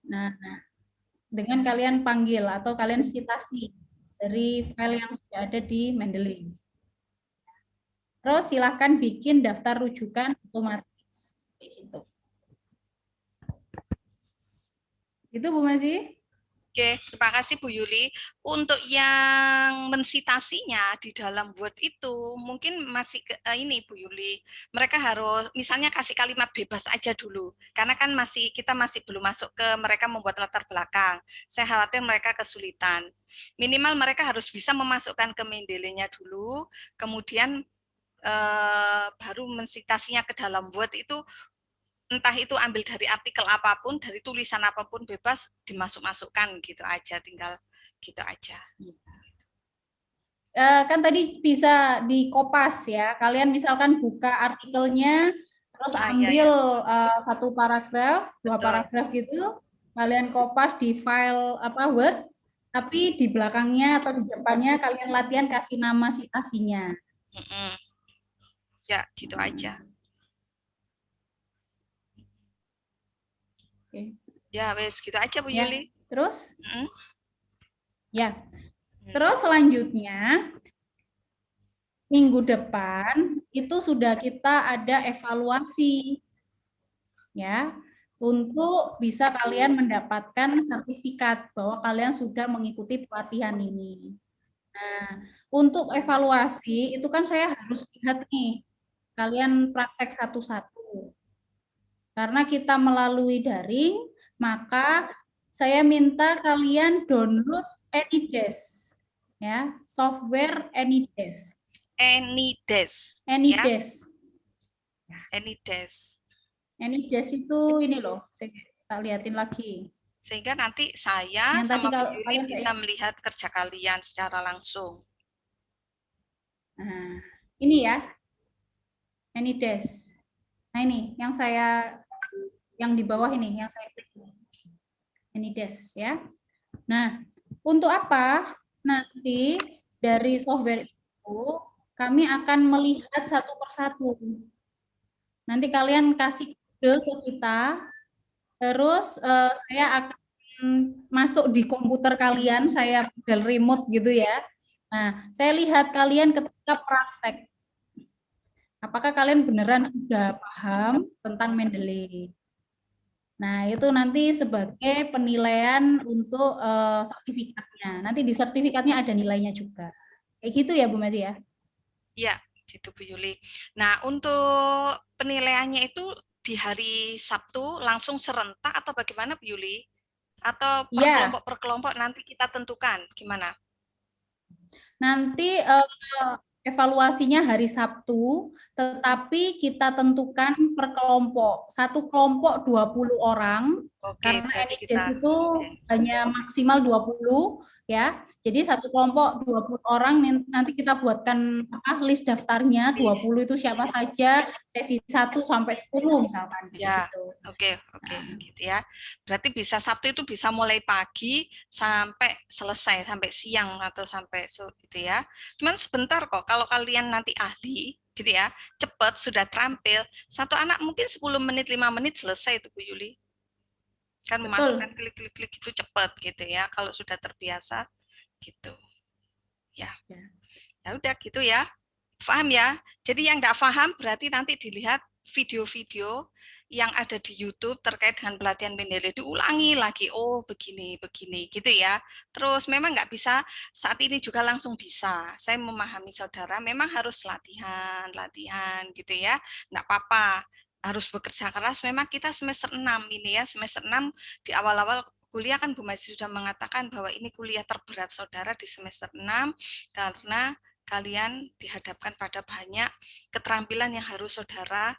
Nah, dengan kalian panggil atau kalian citasi dari file yang sudah ada di Mendeley. Terus silahkan bikin daftar rujukan otomatis. Gitu. Itu Bu Mazi. Oke, terima kasih Bu Yuli. Untuk yang mensitasinya di dalam Word itu mungkin masih ini Bu Yuli. Mereka harus misalnya kasih kalimat bebas aja dulu. Karena kan kita masih belum masuk ke mereka membuat latar belakang. Saya khawatir mereka kesulitan. Minimal mereka harus bisa memasukkan ke Mendeley-nya dulu, kemudian baru mensitasinya ke dalam Word itu, entah itu ambil dari artikel apapun, dari tulisan apapun bebas dimasuk-masukkan gitu aja, tinggal gitu aja. Kan tadi bisa di Kopas ya. Kalian misalkan buka artikelnya, terus ambil satu paragraf, dua paragraf gitu, kalian kopas di file Word, tapi di belakangnya atau di depannya kalian latihan kasih nama citasinya. Ya, gitu aja. Oke. Ya, wes gitu aja Bu Ya, Yuli. terus? Ya. Terus selanjutnya minggu depan itu sudah kita ada evaluasi. Ya, untuk bisa kalian mendapatkan sertifikat bahwa kalian sudah mengikuti pelatihan ini. Nah, untuk evaluasi itu kan saya harus lihat nih, kalian praktek satu-satu. Karena kita melalui daring, maka saya minta kalian download AnyDesk, ya, software AnyDesk. AnyDesk. AnyDesk. AnyDesk. AnyDesk itu ini loh, saya lihatin lagi. Sehingga nanti saya yang sama tadi Bu Yuli bisa melihat kerja kalian secara langsung. Nah, ini ya, AnyDesk. Nah ini, yang di bawah ini, yang saya klik. AnyDesk ya. Nah, untuk apa? Nanti dari software itu kami akan melihat satu persatu. Nanti kalian kasih kode ke kita, terus saya akan masuk di komputer kalian, saya model remote gitu ya. Nah, saya lihat kalian ketika praktek. Apakah kalian beneran sudah paham tentang Mendeley? Nah, itu nanti sebagai penilaian untuk sertifikatnya. Nanti di sertifikatnya ada nilainya juga. Kayak gitu ya, Bu Mazi ya? Iya, gitu Bu Yuli. Nah, untuk penilaiannya itu di hari Sabtu langsung serentak atau bagaimana Bu Yuli? Atau per kelompok per kelompok nanti kita tentukan gimana? Nanti evaluasinya hari Sabtu, tetapi kita tentukan per kelompok. Satu kelompok 20 orang, karena AnyDesk itu hanya maksimal 20 ya. Jadi satu kelompok 20 orang, nanti kita buatkan list daftarnya, 20 itu siapa saja, sesi 1 sampai 10 misalkan. Ya, gitu. Oke, gitu ya. Berarti bisa Sabtu itu bisa mulai pagi sampai selesai, sampai siang atau sampai gitu ya. Cuman sebentar kok, kalau kalian nanti ahli, gitu ya, cepat sudah terampil, satu anak mungkin 10 menit, 5 menit selesai itu Bu Yuli. Kan memasukkan klik-klik-klik itu cepat gitu ya, kalau sudah terbiasa. gitu. Ya. Ya. Ya udah gitu ya. Paham ya? Jadi yang enggak paham berarti nanti dilihat video-video yang ada di YouTube terkait dengan pelatihan Mendeley, diulangi lagi. Oh, begini, begini, gitu ya. Terus memang nggak bisa saat ini juga langsung bisa. Saya memahami saudara, memang harus latihan, latihan, gitu ya. Nggak apa-apa, harus bekerja keras. Memang kita semester 6 ini ya, semester 6 di awal-awal kuliah kan Bu Masih sudah mengatakan bahwa ini kuliah terberat saudara di semester 6 karena kalian dihadapkan pada banyak keterampilan yang harus saudara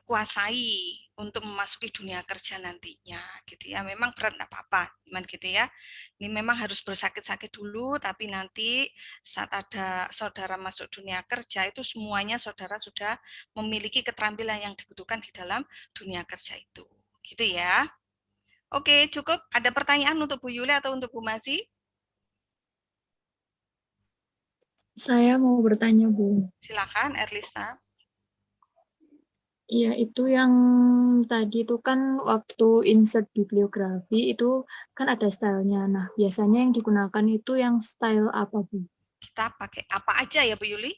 kuasai untuk memasuki dunia kerja nantinya, gitu ya. Memang berat nggak apa-apa, cuman gitu ya. Ini memang harus bersakit-sakit dulu, tapi nanti saat ada saudara masuk dunia kerja itu semuanya saudara sudah memiliki keterampilan yang dibutuhkan di dalam dunia kerja itu, gitu ya. Oke, cukup. Ada pertanyaan untuk Bu Yuli atau untuk Bu Masih? Saya mau bertanya, Bu. Silakan, Erlista. Iya, itu yang tadi itu kan waktu insert bibliografi itu kan ada stylenya. Nah, biasanya yang digunakan itu yang style apa, Bu? Kita pakai apa aja ya Bu Yuli?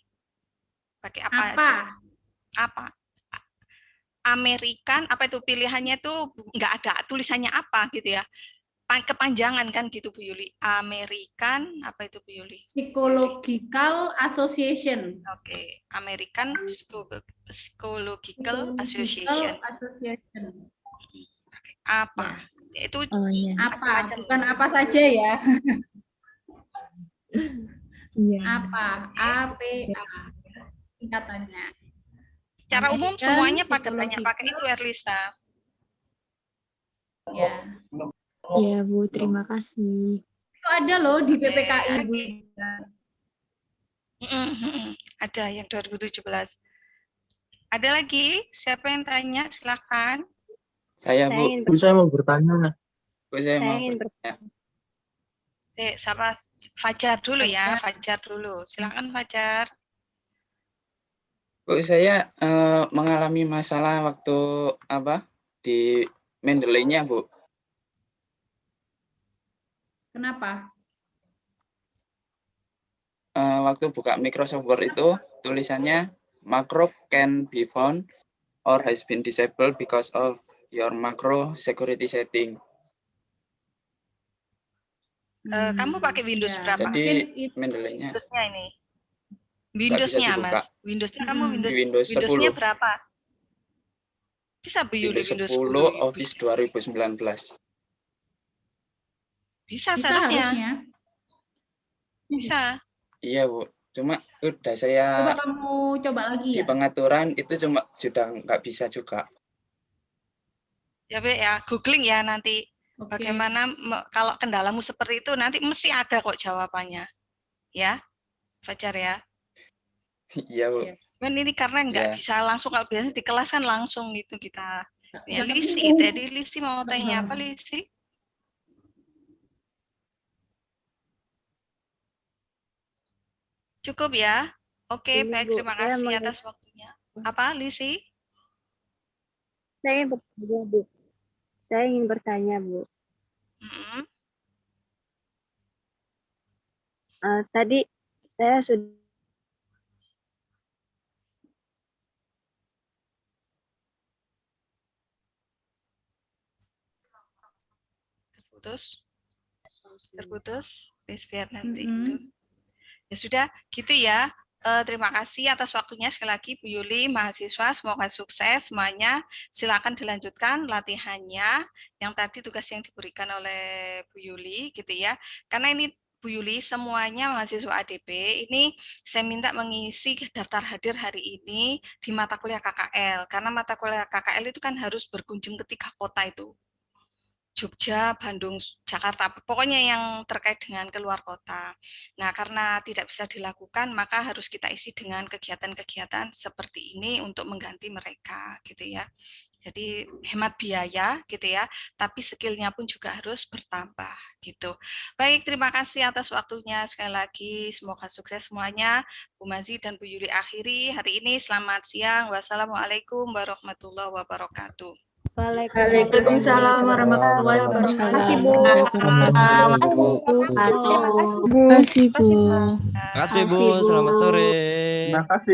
Pakai apa Apa? aja? Apa? Amerikan, apa itu pilihannya tuh nggak ada tulisannya apa gitu ya. Kepanjangan kan gitu Bu Yuli. American, apa itu Bu Yuli? Psychological Association. Oke, American Psychological Association. Association. Apa? Ya. Itu Oh iya. Apa? macam-macam. Bukan apa saja ya. Iya. Apa? APA. Singkatannya. Secara umum American semuanya pada banyak Psychological- pakai itu Erlista. Ya. Iya, Bu. Terima kasih. Itu ada loh di PPKI, Bu. Ada yang 2017. Ada lagi? Siapa yang tanya? Silahkan. Saya, Bu. Saya mau bertanya. Bu, saya mau bertanya. Siapa? Fajar dulu ya, Fajar dulu. Silakan Fajar. Bu, saya mengalami masalah waktu di Mendeley-nya, Bu. Kenapa? Waktu buka Microsoft Word itu tulisannya macro can be found or has been disabled because of your macro security setting. Kamu pakai Windows ya. berapa? Jadi Mendeley-nya Windowsnya ini. bisa Windowsnya dibuka. Mas. Windowsnya kamu Di Windows Windowsnya 10. berapa? Bisa Bu Yuli Windows Windows 10 Office 2019. Bisa Bisa seharusnya. harusnya. Bisa. Iya, Bu. Cuma udah saya Coba kamu coba lagi di ya. pengaturan itu cuma sudah nggak bisa juga. Ya, Be, ya, googling ya nanti. Oke. Bagaimana kalau kendalamu seperti itu nanti mesti ada kok jawabannya. Ya. Fajar ya. Iya, Bu. Men ini karena nggak Ya. bisa langsung, kalau biasanya di kelas kan langsung gitu kita. Ya, Nggak Lisi, ketemu. tadi Lisi mau tanya apa Lisi? Cukup ya? Oke, Ini, baik, Bu, terima saya kasih mau- atas waktunya. Apa, Lisi? Saya ingin bertanya, Bu. Saya ingin bertanya, Bu. Mm-mm. Tadi saya sudah Terputus, biar nanti Mm-mm. itu. Ya sudah, gitu ya. Terima kasih atas waktunya sekali lagi Bu Yuli, mahasiswa, semoga sukses semuanya. Silakan dilanjutkan latihannya yang tadi tugas yang diberikan oleh Bu Yuli gitu ya. Karena ini Bu Yuli semuanya mahasiswa ADP ini saya minta mengisi daftar hadir hari ini di mata kuliah KKL karena mata kuliah KKL itu kan harus berkunjung ke 3 kota itu. Jogja, Bandung, Jakarta, pokoknya yang terkait dengan keluar kota. Nah, karena tidak bisa dilakukan, maka harus kita isi dengan kegiatan-kegiatan seperti ini untuk mengganti mereka, gitu ya. Jadi hemat biaya, gitu ya. Tapi skillnya pun juga harus bertambah, gitu. Baik, terima kasih atas waktunya sekali lagi. Semoga sukses semuanya. Bu Mazi dan Bu Yuli akhiri hari ini. Selamat siang. Wassalamualaikum warahmatullahi wabarakatuh. Waalaikumsalam warahmatullahi wabarakatuh. Makasih, Bu. Terima kasih, Bu. Terima kasih Bu, selamat sore. Terima kasih.